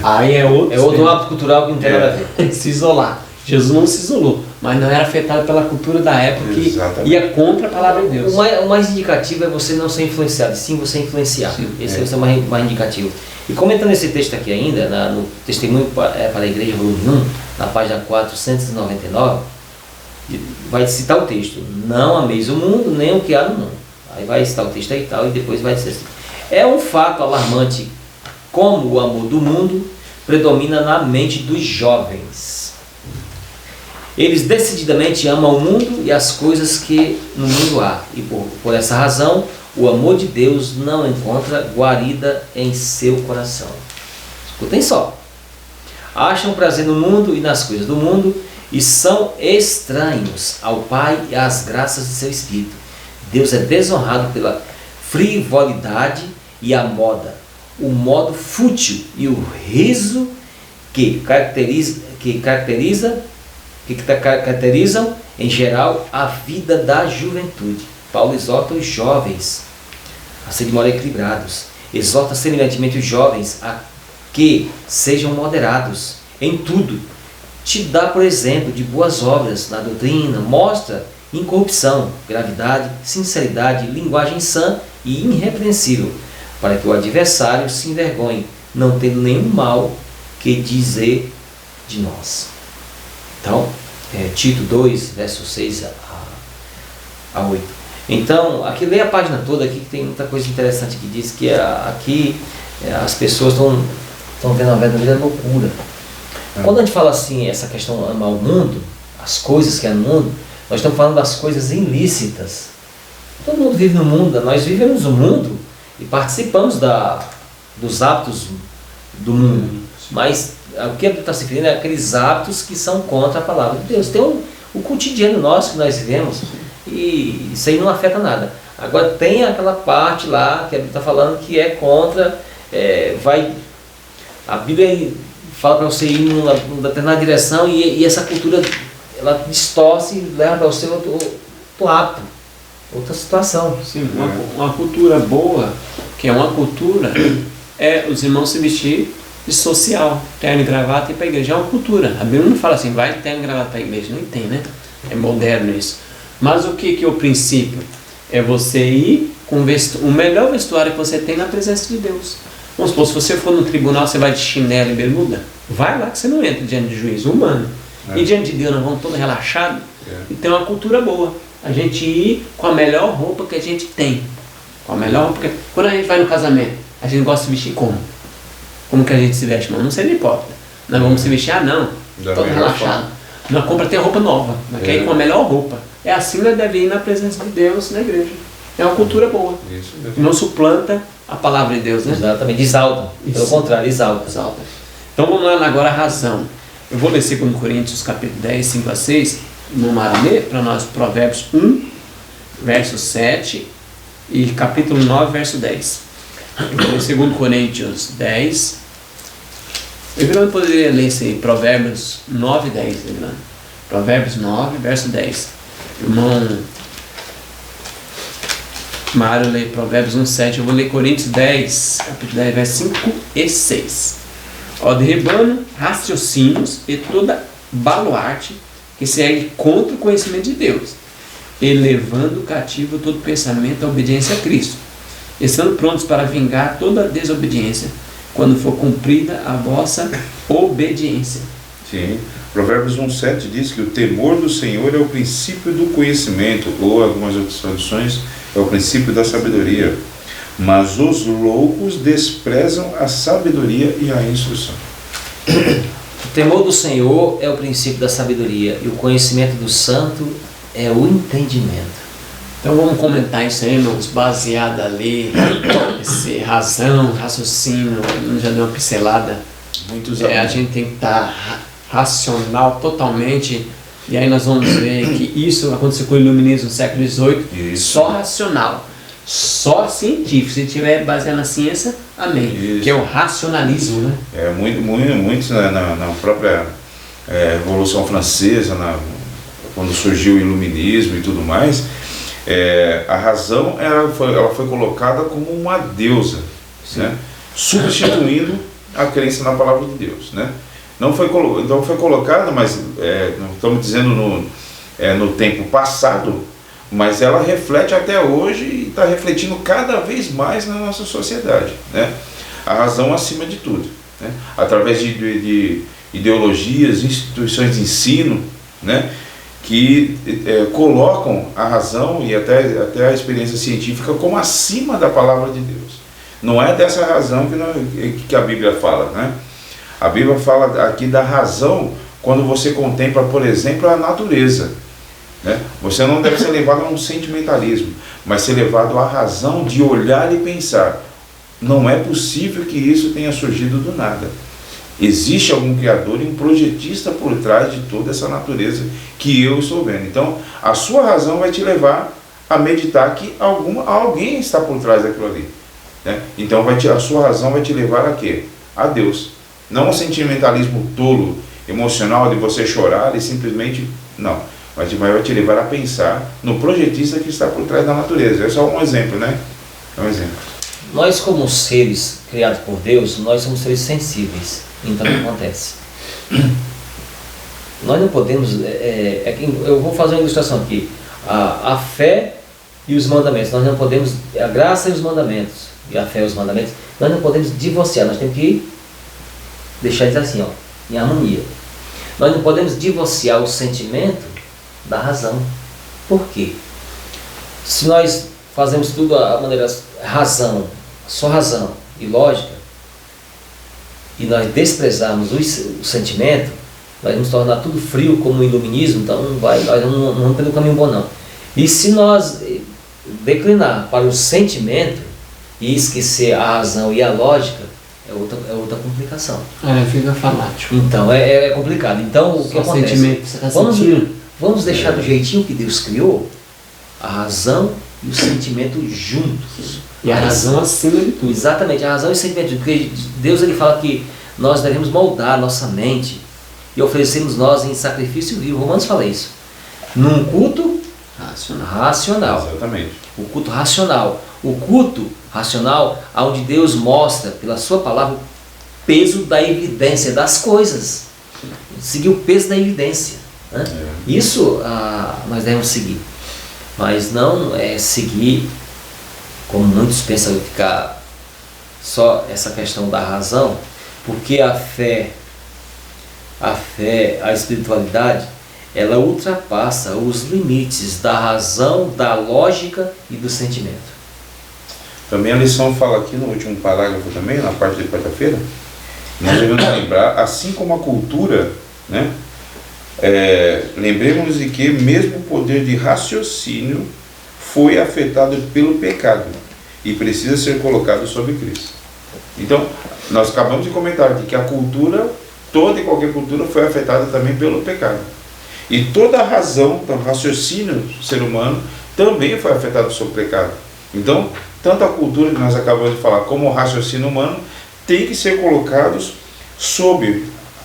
Aí é outro hábito cultural que não tem nada a ver. se isolar. Jesus não se isolou, mas não era afetado pela cultura da época que ia contra a palavra de Deus. O mais indicativo é você não ser influenciado, sim você influenciar. Esse é o mais indicativo. E comentando esse texto aqui ainda, no Testemunho para a Igreja, volume 1, na página 499, vai citar o texto: não ameis o mundo, nem o que há no mundo. Aí vai citar o texto aí e tal, e depois vai dizer assim: é um fato alarmante como o amor do mundo predomina na mente dos jovens. Eles decididamente amam o mundo e as coisas que no mundo há, e por essa razão o amor de Deus não encontra guarida em seu coração. Escutem só: acham prazer no mundo e nas coisas do mundo e são estranhos ao Pai e às graças de seu Espírito. Deus é desonrado pela frivolidade e a moda, o modo fútil e o riso que caracterizam em geral a vida da juventude. Paulo exorta os jovens a serem modo equilibrados, exorta semelhantemente os jovens a que sejam moderados em tudo, te dá, por exemplo, de boas obras na doutrina, mostra incorrupção, gravidade, sinceridade, linguagem sã e irrepreensível, para que o adversário se envergonhe, não tendo nenhum mal que dizer de nós. Então, Tito 2, versos 6 a 8. Então, aqui lê a página toda, aqui que tem muita coisa interessante que diz que aqui as pessoas estão vendo a verdadeira loucura. Quando a gente fala assim, essa questão amar o mundo, as coisas que é no mundo, nós estamos falando das coisas ilícitas. Todo mundo vive no mundo, nós vivemos no mundo e participamos dos hábitos do mundo. Mas o que ele está se referindo é aqueles hábitos que são contra a palavra de Deus. Tem o cotidiano nosso que nós vivemos e isso aí não afeta nada. Agora tem aquela parte lá que ele está falando que é contra, a Bíblia fala para você ir numa determinada direção e essa cultura ela distorce e leva para você outro hábito, outra situação. Sim, uma cultura boa, que é uma cultura, é os irmãos se vestir de social, terno e gravata e ir para a igreja. É uma cultura. A Bíblia não fala assim, vai de terno e gravata para a igreja. Não tem, né? É moderno isso. Mas o que é o princípio? É você ir com o melhor vestuário que você tem na presença de Deus. Vamos supor, se você for no tribunal, você vai de chinelo e bermuda, vai lá que você não entra diante de juiz humano. E diante de Deus nós vamos todo relaxado. E tem uma cultura boa. A gente ir com a melhor roupa que a gente tem. Com a melhor roupa que... Quando a gente vai no casamento, a gente gosta de se vestir como? Como que a gente se veste, mano? Não sei, não importa. Nós vamos se vestir, não, todo relaxado. Nós compra até roupa nova, nós quer ir com a melhor roupa. É assim que nós devemos ir na presença de Deus, na igreja. É uma cultura boa. Isso mesmo. Não suplanta a palavra de Deus, né? Exatamente, exalta. Pelo contrário, exalta. Então vamos lá agora a razão. Eu vou ler 2 Coríntios capítulo 10, 5 a 6, no Maranê, para nós, Provérbios 1, verso 7 e capítulo 9, verso 10. Eu vou ler 2 Coríntios 10. Evilano poderia ler esse aí, Provérbios 9, 10, Evilano. Provérbios 9, verso 10. Irmão Mário lê Provérbios 1, 7. Eu vou ler Coríntios 10, capítulo 10, verso 5 e 6. Ó, derribando raciocínios e toda baluarte que segue contra o conhecimento de Deus, elevando cativo todo pensamento à obediência a Cristo, estando prontos para vingar toda desobediência, quando for cumprida a vossa obediência. Sim. Provérbios 1,7 diz que o temor do Senhor é o princípio do conhecimento, ou algumas outras traduções, é o princípio da sabedoria. Mas os loucos desprezam a sabedoria e a instrução. O temor do Senhor é o princípio da sabedoria, e o conhecimento do santo é o entendimento. Então vamos comentar isso aí, irmãos, baseado ali, esse razão, raciocínio, já deu uma pincelada. A gente tem que estar racional totalmente, e aí nós vamos ver que isso aconteceu com o iluminismo no século XVIII, só racional, só científico, se tiver baseado na ciência, amém, isso. Que é o racionalismo, né? Muito na própria Revolução Francesa, quando surgiu o iluminismo e tudo mais, a razão ela foi colocada como uma deusa, né? Substituindo a crença na palavra de Deus, né? Não foi colocada, mas não estamos dizendo no tempo passado, mas ela reflete até hoje e está refletindo cada vez mais na nossa sociedade, né? A razão acima de tudo, né? Através de ideologias, instituições de ensino, né? Que colocam a razão e até a experiência científica como acima da palavra de Deus. Não é dessa razão que a Bíblia fala, né? A Bíblia fala aqui da razão quando você contempla, por exemplo, a natureza, né? Você não deve ser levado a um sentimentalismo, mas ser levado à razão de olhar e pensar. Não é possível que isso tenha surgido do nada. Existe algum criador e um projetista por trás de toda essa natureza que eu estou vendo. Então, a sua razão vai te levar a meditar que alguém está por trás daquilo ali, né? Então, a sua razão vai te levar a quê? A Deus. Não um sentimentalismo tolo, emocional, de você chorar e simplesmente... Não. Mas vai te levar a pensar no projetista que está por trás da natureza. É só um exemplo, né? É um exemplo. Nós, como seres criados por Deus, nós somos seres sensíveis. Então, o que acontece? Nós não podemos... eu vou fazer uma ilustração aqui. A fé e os mandamentos. Nós não podemos... A graça e os mandamentos. E a fé e os mandamentos. Nós não podemos divorciar. Nós temos que deixar isso assim, ó, em harmonia. Nós não podemos divorciar o sentimento da razão. Por quê? Se nós fazemos tudo a maneira razão, só razão e lógica, e nós desprezarmos o sentimento, nós vamos tornar tudo frio como o iluminismo, então nós não vamos pelo caminho bom não. E se nós declinar para o sentimento e esquecer a razão e a lógica, é outra complicação. Fica fanático. Então é complicado. Então o que acontece? Vamos deixar do jeitinho que Deus criou, a razão e o sentimento juntos. E a razão acima de tudo. Exatamente, a razão e o sentimento. Porque Deus ele fala que nós devemos moldar a nossa mente e oferecermos nós em sacrifício vivo. Romanos fala isso. Num culto racional. Exatamente. O culto racional. O culto racional, onde Deus mostra pela sua palavra o peso da evidência das coisas. Seguir o peso da evidência, né? Isso nós devemos seguir. Mas não seguir, como muitos pensam, ficar só essa questão da razão, porque a fé, a espiritualidade, ela ultrapassa os limites da razão, da lógica e do sentimento. Também a lição fala aqui no último parágrafo também, na parte de quarta-feira, nós devemos lembrar, assim como a cultura, né? Lembremos-nos de que mesmo o poder de raciocínio foi afetado pelo pecado e precisa ser colocado sobre Cristo. Então, nós acabamos de comentar aqui que a cultura, toda e qualquer cultura, foi afetada também pelo pecado. E toda a razão, o raciocínio do ser humano também foi afetado pelo pecado. Então, tanto a cultura que nós acabamos de falar, como o raciocínio humano, tem que ser colocados sob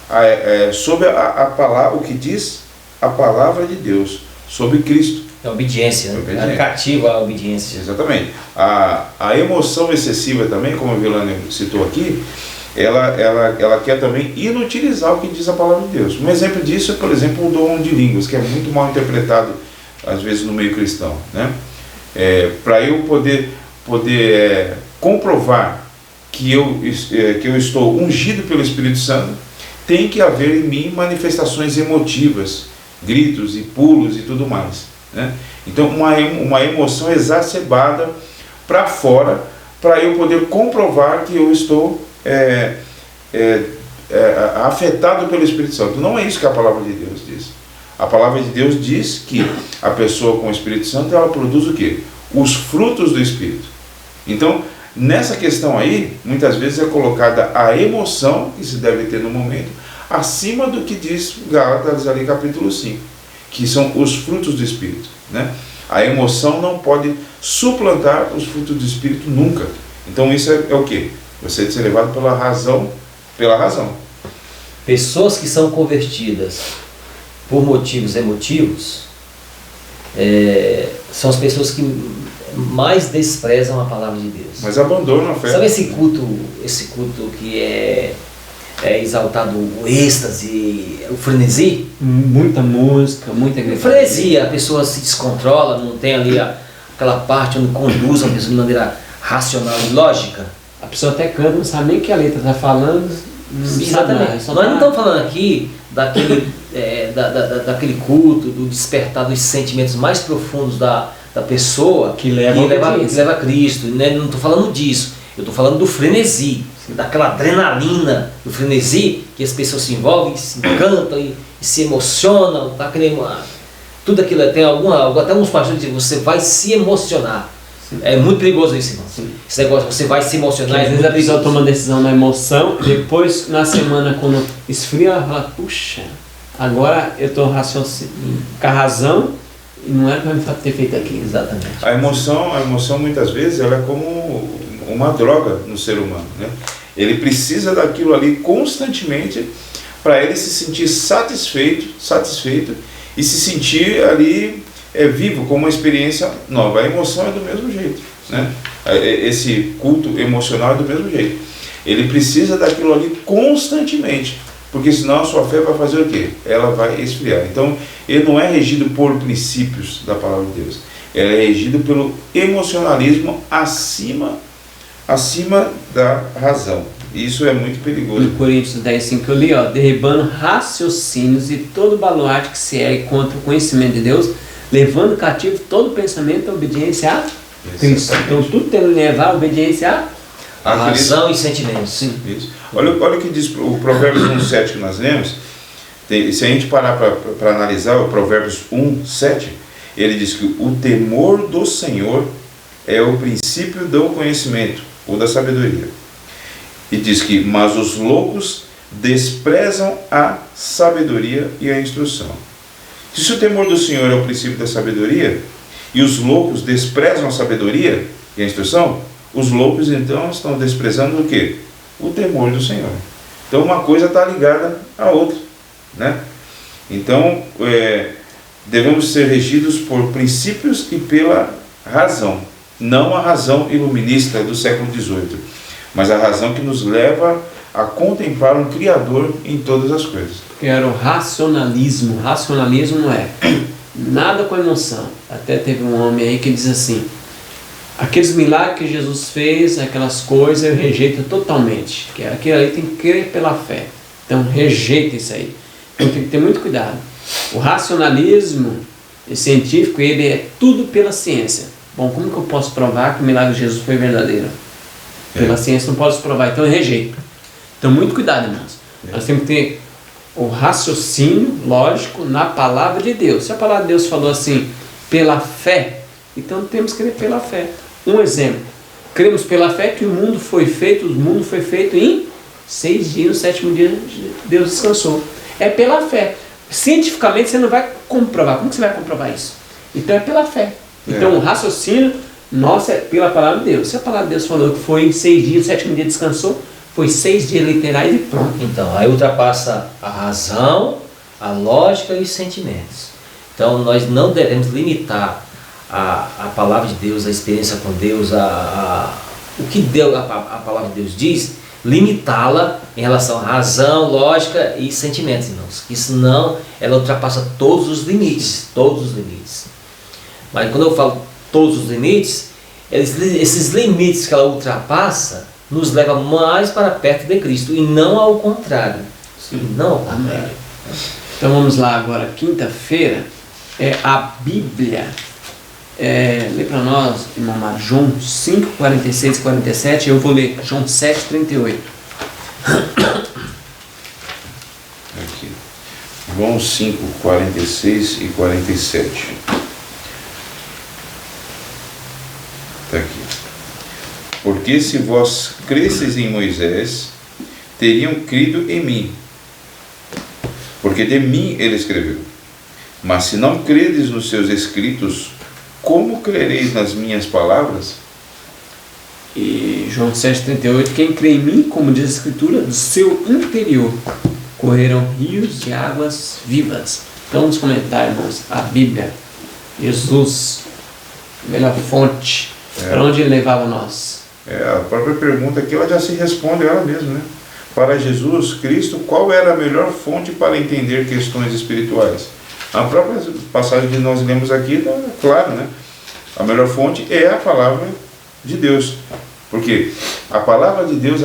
a palavra, o que diz a palavra de Deus, sobre Cristo. É obediência, né? Cativa a obediência. Exatamente. A emoção excessiva também, como a Vilânia citou aqui, ela quer também inutilizar o que diz a palavra de Deus. Um exemplo disso é, por exemplo, o dom de línguas, que é muito mal interpretado, às vezes, no meio cristão, né? Para eu poder comprovar que eu estou ungido pelo Espírito Santo, tem que haver em mim manifestações emotivas, gritos e pulos e tudo mais, né? Então, uma emoção exacerbada para fora, para eu poder comprovar que eu estou afetado pelo Espírito Santo. Não é isso que a palavra de Deus diz. A palavra de Deus diz que a pessoa com o Espírito Santo, ela produz o quê? Os frutos do Espírito. Então, nessa questão aí, muitas vezes é colocada a emoção que se deve ter no momento, acima do que diz Gálatas ali capítulo 5, que são os frutos do Espírito, né? A emoção não pode suplantar os frutos do Espírito nunca. Então isso é o quê? Você ser levado pela razão. Pessoas que são convertidas por motivos emotivos, são as pessoas que mais desprezam a palavra de Deus. Mas abandonam a fé. Sabe esse culto que é exaltado o êxtase, o frenesi? Muita música, muita O gritaria. frenesi, a pessoa se descontrola, não tem ali aquela parte onde conduz a pessoa de maneira racional e lógica. A pessoa até canta, não sabe nem o que a letra está falando. Exatamente. Nós não estamos falando aqui daquele culto, do despertar dos sentimentos mais profundos da pessoa Que leva a Cristo. Né? Não estou falando disso. Eu estou falando do frenesi, daquela adrenalina do frenesi, que as pessoas se envolvem, se encantam e se emocionam. Tá? Tudo aquilo tem até alguns pastores dizem, você vai se emocionar. Sim. É muito perigoso isso, irmão. Sim. Esse negócio, você vai se emocionar. Às vezes a pessoa toma uma decisão na emoção, depois na semana, quando esfria, ela fala, puxa, agora eu estou raciocinando com a razão e não era para ter feito aquilo. Exatamente. A emoção muitas vezes ela é como uma droga no ser humano, né? Ele precisa daquilo ali constantemente para ele se sentir satisfeito e se sentir ali vivo, com uma experiência nova. A emoção é do mesmo jeito, né? Esse culto emocional é do mesmo jeito. Ele precisa daquilo ali constantemente, porque senão a sua fé vai fazer o quê? Ela vai esfriar. Então, ele não é regido por princípios da palavra de Deus. Ele é regido pelo emocionalismo acima da razão. Isso é muito perigoso. No Coríntios 10:5 eu li, derribando raciocínios e todo baluarte que se ergue contra o conhecimento de Deus, levando cativo todo pensamento à obediência a Cristo. Então tudo tem que levar a obediência a razão e sentimentos. Sim. Isso. Olha o que diz o Provérbios 1:7 que nós lemos. Se a gente parar para analisar o Provérbios 1:7, ele diz que o temor do Senhor é o princípio do conhecimento ou da sabedoria. E diz que, mas os loucos desprezam a sabedoria e a instrução. Se o temor do Senhor é o princípio da sabedoria, e os loucos desprezam a sabedoria e a instrução, os loucos então estão desprezando o quê? O temor do Senhor. Então uma coisa está ligada à outra, né? Então devemos ser regidos por princípios e pela razão, não a razão iluminista do século XVIII, mas a razão que nos leva a contemplar um Criador em todas as coisas. que era o racionalismo. Racionalismo é nada com emoção. Até teve um homem aí que diz assim, aqueles milagres que Jesus fez, aquelas coisas, eu rejeito totalmente. Que aquilo aí tem que crer pela fé. Então rejeita isso aí. Então tem que ter muito cuidado. O racionalismo científico, ele é tudo pela ciência. Bom, como que eu posso provar que o milagre de Jesus foi verdadeiro? Pela ciência não posso provar, então eu rejeito. Então muito cuidado, irmãos. Nós temos que ter o raciocínio lógico na palavra de Deus. Se a palavra de Deus falou assim, pela fé, então temos que crer pela fé. Um exemplo, cremos pela fé que o mundo foi feito em 6 dias, no 7º dia Deus descansou. É pela fé. Cientificamente você não vai comprovar. Como que você vai comprovar isso? Então é pela fé. Então o raciocínio nosso é pela palavra de Deus. Se a palavra de Deus falou que foi em 6 dias, no 7º dia descansou, foi 6 dias literais e pronto. Então, aí ultrapassa a razão, a lógica e os sentimentos. Então, nós não devemos limitar a palavra de Deus, a experiência com Deus, o que Deus, a palavra de Deus diz, limitá-la em relação à razão, lógica e sentimentos, irmãos. Isso não, ela ultrapassa todos os limites, Mas quando eu falo todos os limites, esses limites que ela ultrapassa nos leva mais para perto de Cristo e não ao contrário. Amém. Então vamos lá agora, quinta-feira é a Bíblia. Lê para nós, irmão Mário, João 5, 46 e 47, eu vou ler João 7, 38. Aqui. João 5, 46 e 47. Está aqui. Porque se vós cresceis em Moisés, teriam crido em mim, porque de mim ele escreveu. Mas se não credes nos seus escritos, como crereis nas minhas palavras? E João 7,38, quem crê em mim, como diz a Escritura, do seu interior correrão rios de águas vivas. Então, nos comentários, irmãos, a Bíblia, Jesus, a melhor fonte, para onde ele levava nós? A própria pergunta aqui, ela já se responde ela mesma, né? Para Jesus Cristo, qual era a melhor fonte para entender questões espirituais? A própria passagem que nós lemos aqui está claro, né? A melhor fonte é a palavra de Deus. Porque a palavra de Deus,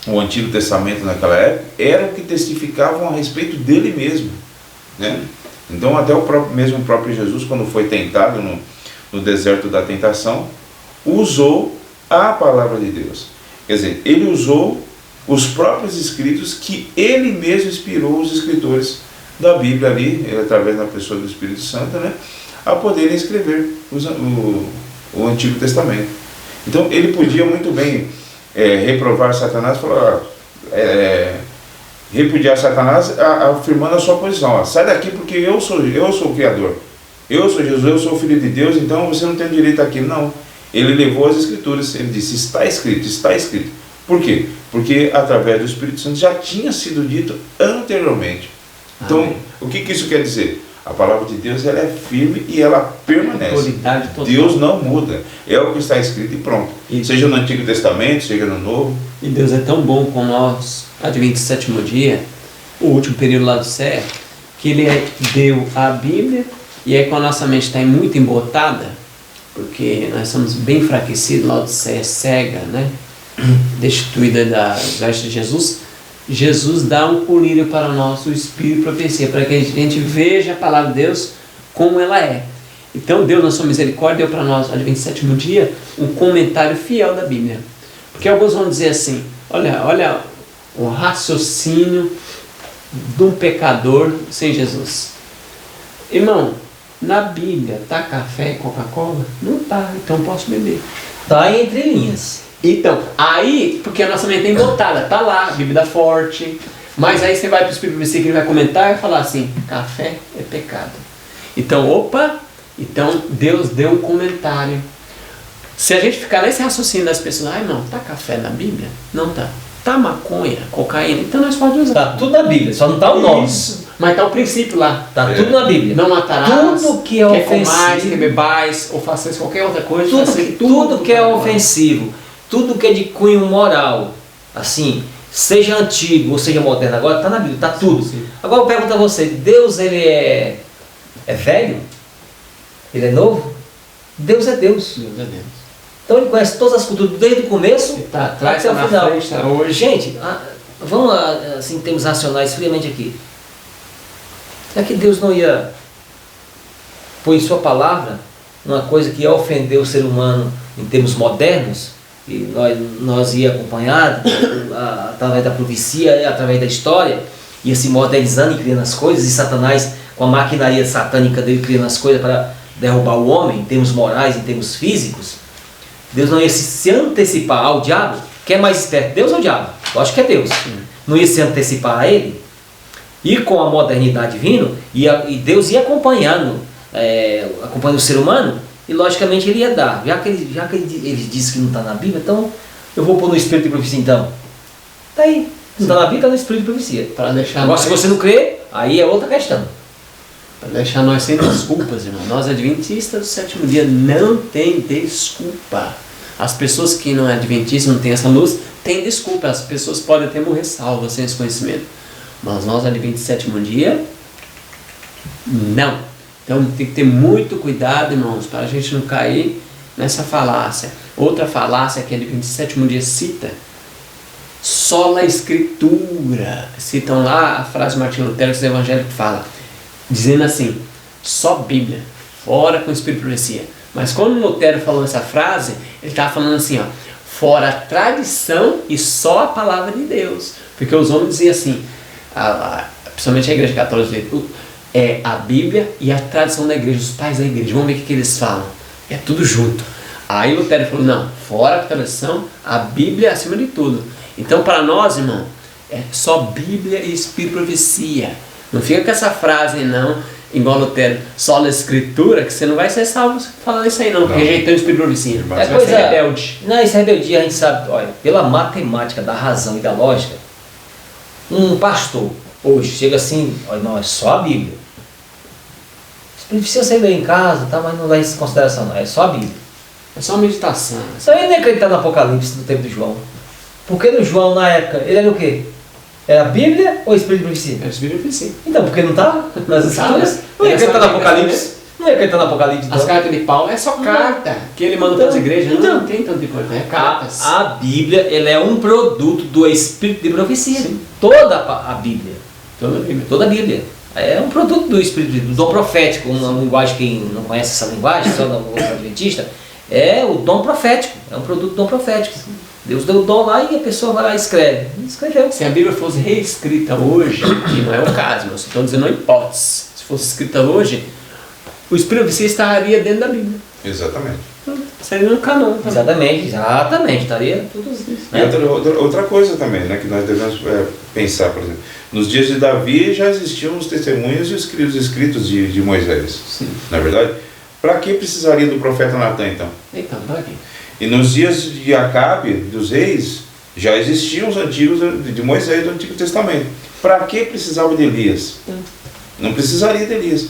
o Antigo Testamento naquela época, era o que testificavam a respeito dele mesmo, né? Então até o próprio Jesus, quando foi tentado no deserto da tentação, usou a palavra de Deus. Quer dizer, ele usou os próprios escritos que ele mesmo inspirou os escritores da Bíblia ali, através da pessoa do Espírito Santo, né, a poderem escrever o Antigo Testamento. Então ele podia muito bem reprovar Satanás, falar, repudiar Satanás, afirmando a sua posição. Ó, sai daqui porque eu sou o Criador. Eu sou Jesus, eu sou o Filho de Deus, então você não tem direito àquilo. Não. Ele levou as Escrituras, ele disse, está escrito, está escrito. Por quê? Porque através do Espírito Santo já tinha sido dito anteriormente. Então, Amém. O que isso quer dizer? A palavra de Deus, ela é firme e ela permanece. Autoridade total. Deus não muda. É o que está escrito e pronto. Isso. Seja no Antigo Testamento, seja no Novo. E Deus é tão bom com nós, Advento sétimo dia, o último período lá do céu, que Ele deu a Bíblia, e aí com a nossa mente está muito embotada, porque nós somos bem enfraquecidos, lá do céu, cega, né? Destituída das vestes de Jesus. Jesus dá um colírio para nós, o Espírito e profecia, para que a gente veja a palavra de Deus como ela é. Então Deus, na sua misericórdia, deu para nós, Advento sétimo dia, um comentário fiel da Bíblia. Porque alguns vão dizer assim, olha o raciocínio de um pecador sem Jesus. Irmão, na Bíblia está café e Coca-Cola? Não está, então posso beber. Tá entre linhas. Então, aí, porque a nossa mente é embotada, tá lá, bebida forte, mas aí você vai para o Espírito que ele vai comentar e vai falar assim, café é pecado. Então, então Deus deu um comentário. Se a gente ficar nesse raciocínio das pessoas, não, tá café na Bíblia? Não tá. Tá maconha, cocaína, então nós podemos usar. Tá tudo na Bíblia, só não tá o nome. Isso, mas tá o princípio lá. Tá tudo na Bíblia. Não matarás, Tudo que é quer comais, ofensivo, quer bebais, ou faças qualquer outra coisa. tudo que é ofensivo, tudo que é de cunho moral, assim, seja antigo ou seja moderno, agora tá na Bíblia, tá tudo. Sim. Agora eu pergunto a você, Deus ele é velho? Ele é novo? Deus é Deus. Deus é Deus. Então ele conhece todas as culturas desde o começo Ele tá atrás, até tá o na final. frente, tá hoje. Gente, vamos assim, em termos racionais, friamente aqui. Será que Deus não ia pôr em sua palavra uma coisa que ia ofender o ser humano em termos modernos? E nós ia acompanhar através da profecia, através da história, ia se modernizando e criando as coisas, e Satanás, com a maquinaria satânica dele, criando as coisas para derrubar o homem, em termos morais, em termos físicos. Deus não ia se antecipar ao diabo. Quem é mais esperto, Deus ou o diabo? Eu acho que é Deus. Não ia se antecipar a ele. E com a modernidade vindo, e Deus ia acompanhando o ser humano, e logicamente ele ia dar. Já que ele disse que não está na Bíblia, então eu vou pôr no Espírito de profecia então. Está aí. Não está na Bíblia, está no Espírito de profecia. Para deixar Agora, se você não crê, aí é outra questão. Para deixar nós sem desculpas, irmão. Nós adventistas do sétimo dia não tem desculpa. As pessoas que não é adventistas, não têm essa luz, têm desculpa. As pessoas podem até morrer salvas sem esse conhecimento. Mas nós adventistas do sétimo dia, não. Então tem que ter muito cuidado, irmãos, para a gente não cair nessa falácia. Outra falácia que a adventista do sétimo dia cita, sola escritura. Citam lá a frase de Martinho Lutero, que os evangélicos falam, dizendo assim, só Bíblia, fora com o Espírito de profecia. Mas quando Lutero falou essa frase, ele estava falando assim, fora a tradição e só a palavra de Deus. Porque os homens diziam assim, principalmente a igreja católica, é a Bíblia e a tradição da igreja, os pais da igreja. Vamos ver o que eles falam. É tudo junto. Aí Lutero falou, não, fora a tradição, a Bíblia é acima de tudo. Então para nós, irmão, é só Bíblia e Espírito de profecia. Não fica com essa frase não, igual Lutero, só na escritura, que você não vai ser salvo falando isso aí não. Rejeitando o Espírito de profecia. É coisa rebelde. Não, isso é rebeldia, a gente sabe, olha, pela matemática da razão e da lógica, um pastor, hoje, chega assim, olha, não, é só a Bíblia. Precisa sair daí em casa, tá, mas não dá isso em consideração, não, é só a Bíblia. É só meditação. Isso aí nem acreditar no Apocalipse no tempo de João. Porque no João, na época, ele era o quê? Era a Bíblia ou o Espírito de Profecia? É o Espírito de Profecia. Então, por que não estava nas Escrituras? Não ia acreditar no Apocalipse. Não ia acreditar no Apocalipse. As cartas de Paulo é só carta que ele manda para as igrejas. Não tem tanto importância, é cartas. A Bíblia, ela é um produto do Espírito de Profecia. Sim. Toda a Bíblia. Toda a Bíblia. Toda a Bíblia. É um produto do Espírito, do dom profético. Uma linguagem, quem não conhece essa linguagem, só no Adventista, é o dom profético. É um produto do dom profético. Deus deu o dom lá e a pessoa vai lá e escreve. Escreveu. Se a Bíblia fosse reescrita hoje, que não é o caso, mas estou dizendo uma hipótese. Se fosse escrita hoje, o Espírito de Profecia estaria dentro da Bíblia. Exatamente. Estaria no canon. Exatamente. Estaria tudo isso. Né? E outra coisa também, né, que nós devemos pensar, por exemplo. Nos dias de Davi já existiam os testemunhos e os escritos de Moisés. Sim. Na verdade, para que precisaria do profeta Natan então? Então, para quê? E nos dias de Acabe, dos reis, já existiam os antigos de Moisés do Antigo Testamento. Para que precisava de Elias? Não precisaria de Elias.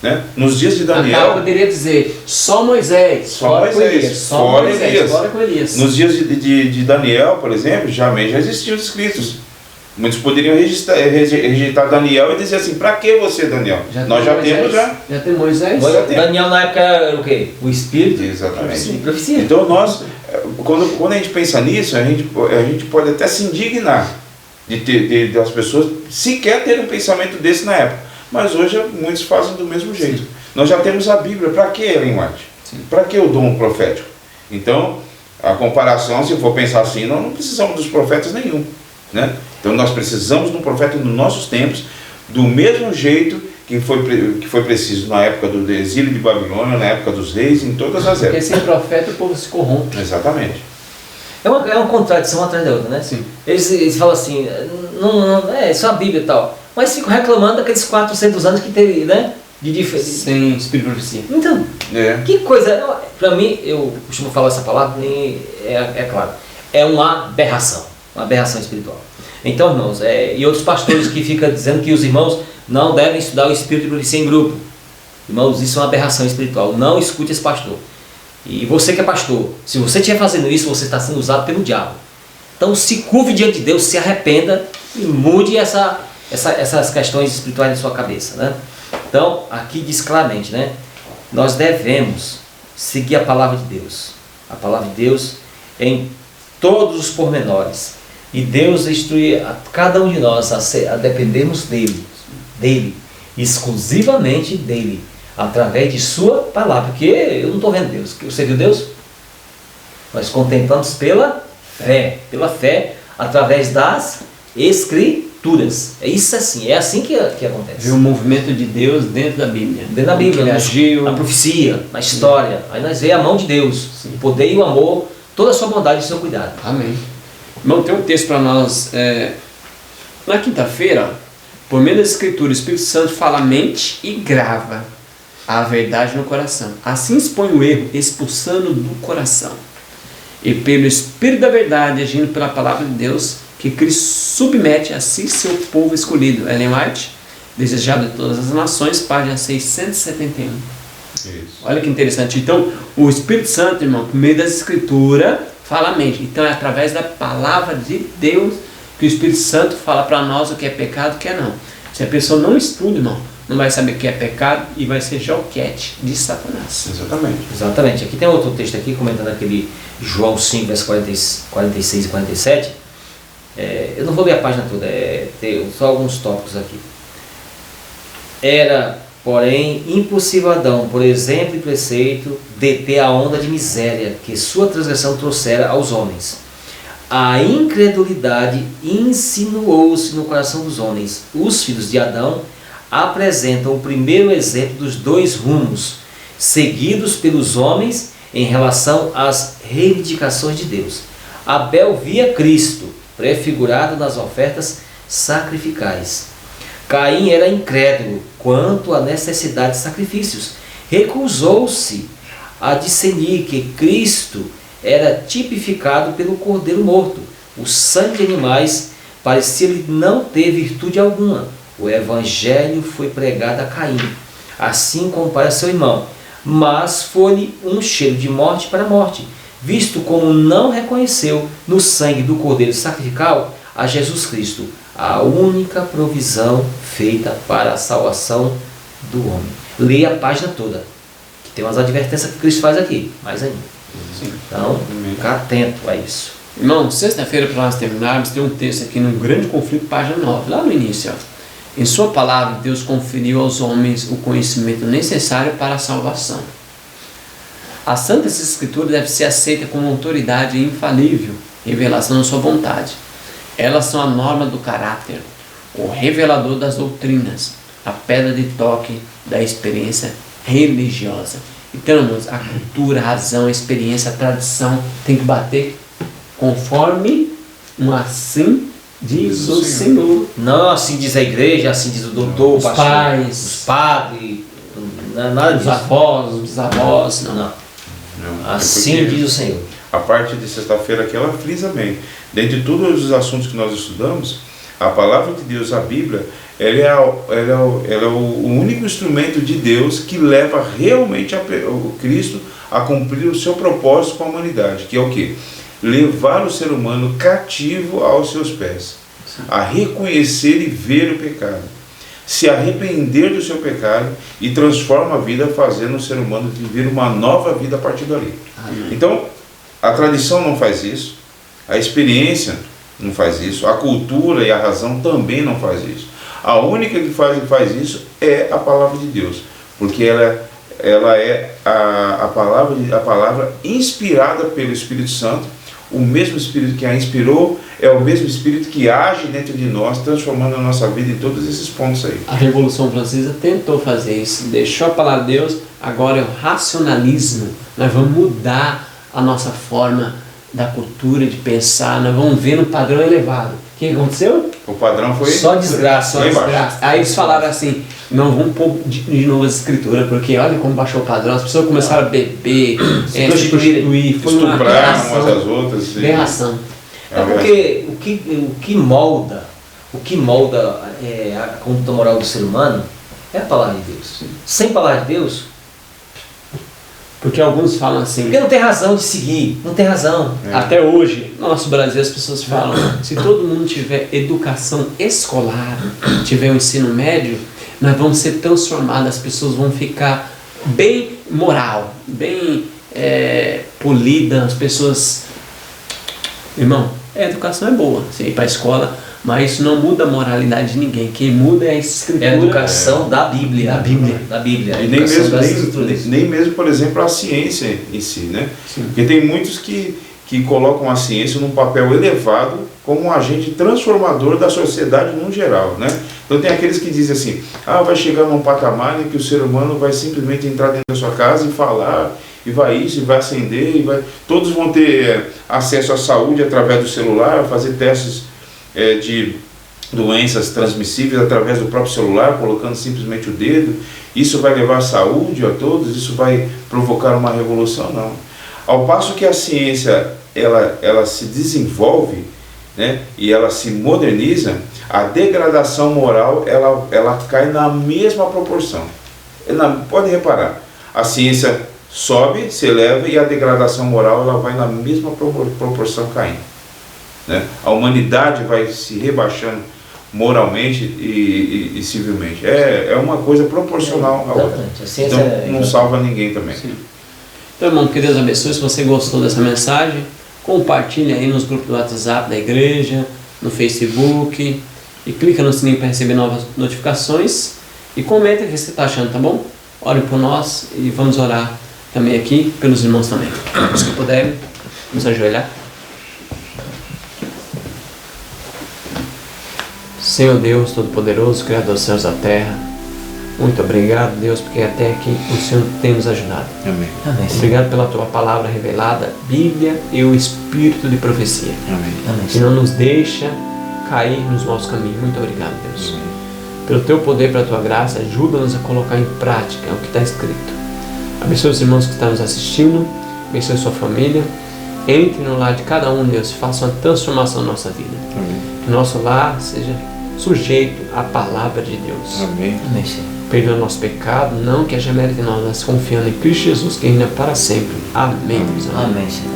Né? Nos dias de Daniel... Acabe poderia dizer, só Moisés, só Moisés, fora com Elias. Nos dias de Daniel, por exemplo, já existiam os escritos. Muitos poderiam rejeitar Daniel e dizer assim, para que você, Daniel? Nós já temos Já tem Moisés. Daniel na época era o quê? O Espírito? Exatamente. Profecia. Então nós, quando a gente pensa nisso, a gente pode até se indignar de as pessoas sequer terem um pensamento desse na época. Mas hoje muitos fazem do mesmo jeito. Sim. Nós já temos a Bíblia, para que Ellen White? Para que o dom profético? Então, a comparação, se for pensar assim, nós não precisamos dos profetas nenhum. Né? Então nós precisamos de um profeta nos nossos tempos, do mesmo jeito que foi preciso na época do exílio de Babilônia, na época dos reis, em todas as épocas. Porque sem profeta o povo se corrompe. Exatamente. É uma contradição atrás da outra, né? Sim. Eles falam assim, é só a Bíblia e tal, mas ficam reclamando daqueles 400 anos que teve, né? Sem Espírito de Profecia. Então, que coisa, para mim, eu costumo falar essa palavra, é claro, é uma aberração espiritual. Então, irmãos, e outros pastores que ficam dizendo que os irmãos não devem estudar o Espírito de Profecia em grupo. Irmãos, isso é uma aberração espiritual. Não escute esse pastor. E você que é pastor, se você estiver fazendo isso, você está sendo usado pelo diabo. Então, se curve diante de Deus, se arrependa e mude essas questões espirituais na sua cabeça, né? Então, aqui diz claramente, né? Nós devemos seguir a palavra de Deus. A palavra de Deus em todos os pormenores. E Deus instrui a cada um de nós a dependermos dele, exclusivamente dele, através de sua palavra. Porque eu não estou vendo Deus. Você viu Deus? Nós contemplamos pela fé, através das Escrituras. É isso assim, é assim que acontece. Ver o movimento de Deus dentro da Bíblia. Dentro da Bíblia, ele agiu, na profecia, na história. Aí nós vemos a mão de Deus, o poder e o amor, toda a sua bondade e o seu cuidado. Amém. Irmão, tem um texto para nós. Na quinta-feira, por meio das Escrituras, o Espírito Santo fala mente e grava a verdade no coração. Assim expõe o erro, expulsando do coração. E pelo Espírito da verdade, agindo pela palavra de Deus, que Cristo submete a si seu povo escolhido. Ellen White, Desejado de Todas as Nações, página 671. Isso. Olha que interessante. Então, o Espírito Santo, irmão, por meio das Escrituras, fala a mente. Então, é através da palavra de Deus que o Espírito Santo fala para nós o que é pecado e o que é não. Se a pessoa não estuda, irmão, não vai saber o que é pecado e vai ser joquete de Satanás. Exatamente. Aqui tem outro texto aqui, comentando aquele João 5, versos 46 e 47. Eu não vou ler a página toda, tem só alguns tópicos aqui. Era, porém, impossível Adão, por exemplo e preceito, deter a onda de miséria que sua transgressão trouxera aos homens. A incredulidade insinuou-se no coração dos homens. Os filhos de Adão apresentam o primeiro exemplo dos dois rumos seguidos pelos homens em relação às reivindicações de Deus. Abel via Cristo prefigurado nas ofertas sacrificais. Caim era incrédulo quanto à necessidade de sacrifícios. Recusou-se a discernir que Cristo era tipificado pelo cordeiro morto. O sangue de animais parecia-lhe não ter virtude alguma. o evangelho foi pregado a Caim, assim como para seu irmão, mas foi-lhe um cheiro de morte para a morte, visto como não reconheceu no sangue do cordeiro sacrificial a Jesus Cristo, a única provisão feita para a salvação do homem. Leia a página toda, que tem umas advertências que Cristo faz aqui, mais ainda. Sim. Então, ficar atento a isso. Irmão, sexta-feira, para nós terminarmos, tem um texto aqui no Grande Conflito, página 9, lá no início. Ó. Em sua palavra, Deus conferiu aos homens o conhecimento necessário para a salvação. A Santa Escritura deve ser aceita como autoridade infalível, revelação da sua vontade. Elas são a norma do caráter, o revelador das doutrinas, a pedra de toque da experiência religiosa. Então, irmãos, a cultura, a razão, a experiência, a tradição tem que bater conforme um assim diz o Senhor. Não assim diz a igreja, assim diz o doutor, Os o pastor, pais, os padres, nada os disso. avós, os bisavós, não. Não. Não, Assim porque diz o Senhor. a parte de sexta-feira aqui, ela frisa bem. Dentre todos os assuntos que nós estudamos, a palavra de Deus, a Bíblia, ela é o único instrumento de Deus que leva realmente o Cristo a cumprir o seu propósito com a humanidade, que é o quê? Levar o ser humano cativo aos seus pés, a reconhecer e ver o pecado, se arrepender do seu pecado e transforma a vida, fazendo o ser humano viver uma nova vida a partir dali. Amém. Então, a tradição não faz isso, a experiência não faz isso, a cultura e a razão também não faz isso. A única que faz isso é a palavra de Deus, porque ela é a palavra inspirada pelo Espírito Santo. O mesmo Espírito que a inspirou é o mesmo Espírito que age dentro de nós, transformando a nossa vida em todos esses pontos aí. A Revolução Francesa tentou fazer isso, deixou a palavra de Deus, agora é o racionalismo. Nós vamos mudar a nossa forma da cultura, de pensar, nós vamos ver no padrão elevado. O que aconteceu? O padrão foi Só desgraça, só lá embaixo. desgraça. Aí eles falaram assim, não vamos pôr de novo as escrituras, porque olha como baixou o padrão, as pessoas começaram a beber, se prostituir, foi uma Estuprar umas às outras. aberração. É porque o que molda a conduta moral do ser humano é a palavra de Deus. Sem palavra de Deus, Porque alguns falam assim, porque não tem razão de seguir, não tem razão. até hoje, no nosso Brasil, as pessoas falam, se todo mundo tiver educação escolar, tiver um ensino médio, nós vamos ser transformados, as pessoas vão ficar bem moral, bem polida, as pessoas... Irmão, a educação é boa, você ir para a escola, mas isso não muda a moralidade de ninguém. Quem muda é a escritura. É a educação da Bíblia. Da Bíblia. Da Bíblia. A E nem educação mesmo, das escrituras. nem mesmo, por exemplo, a ciência em si, né? Sim. Porque tem muitos que colocam a ciência num papel elevado como um agente transformador da sociedade no geral, né? Então tem aqueles que dizem assim, vai chegar num patamar em que o ser humano vai simplesmente entrar dentro da sua casa e falar, e vai isso, e vai acender, todos vão ter acesso à saúde através do celular, fazer testes de doenças transmissíveis através do próprio celular, colocando simplesmente o dedo. Isso vai levar saúde a todos, isso vai provocar uma revolução? Não. Ao passo que a ciência ela se desenvolve, né, e ela se moderniza, a degradação moral ela cai na mesma proporção. Pode reparar, a ciência sobe, se eleva, e a degradação moral ela vai na mesma proporção caindo, né? A humanidade vai se rebaixando moralmente e civilmente. É uma coisa proporcional à outra. A ciência Então não salva ninguém também. Sim. Então, irmão, que Deus abençoe. Se você gostou dessa mensagem, compartilhe aí nos grupos do WhatsApp da igreja, no Facebook, e clica no sininho para receber novas notificações, e comenta o que você está achando, tá bom? Ore por nós e vamos orar também aqui pelos irmãos também. Os que puderem, vamos ajoelhar. Senhor Deus Todo-Poderoso, Criador dos céus e da terra, muito obrigado, Deus, porque até aqui o Senhor tem nos ajudado. Amém. Amém. Obrigado pela Tua palavra revelada, Bíblia e o Espírito de profecia, Amém. Amém. que não nos deixa cair nos maus caminhos. Muito obrigado, Deus. Pelo Teu poder, pela Tua graça, ajuda-nos a colocar em prática o que está escrito. Abençoe os irmãos que estão nos assistindo, abençoe sua família, entre no lar de cada um, Deus, e faça uma transformação na nossa vida. Amém. Que nosso lar seja sujeito à palavra de Deus. Amém. Amém, Senhor. Perdoando nosso pecado, não que haja mérito em nós, mas confiando em Cristo Jesus que reina para sempre. Amém. Amém, Senhor.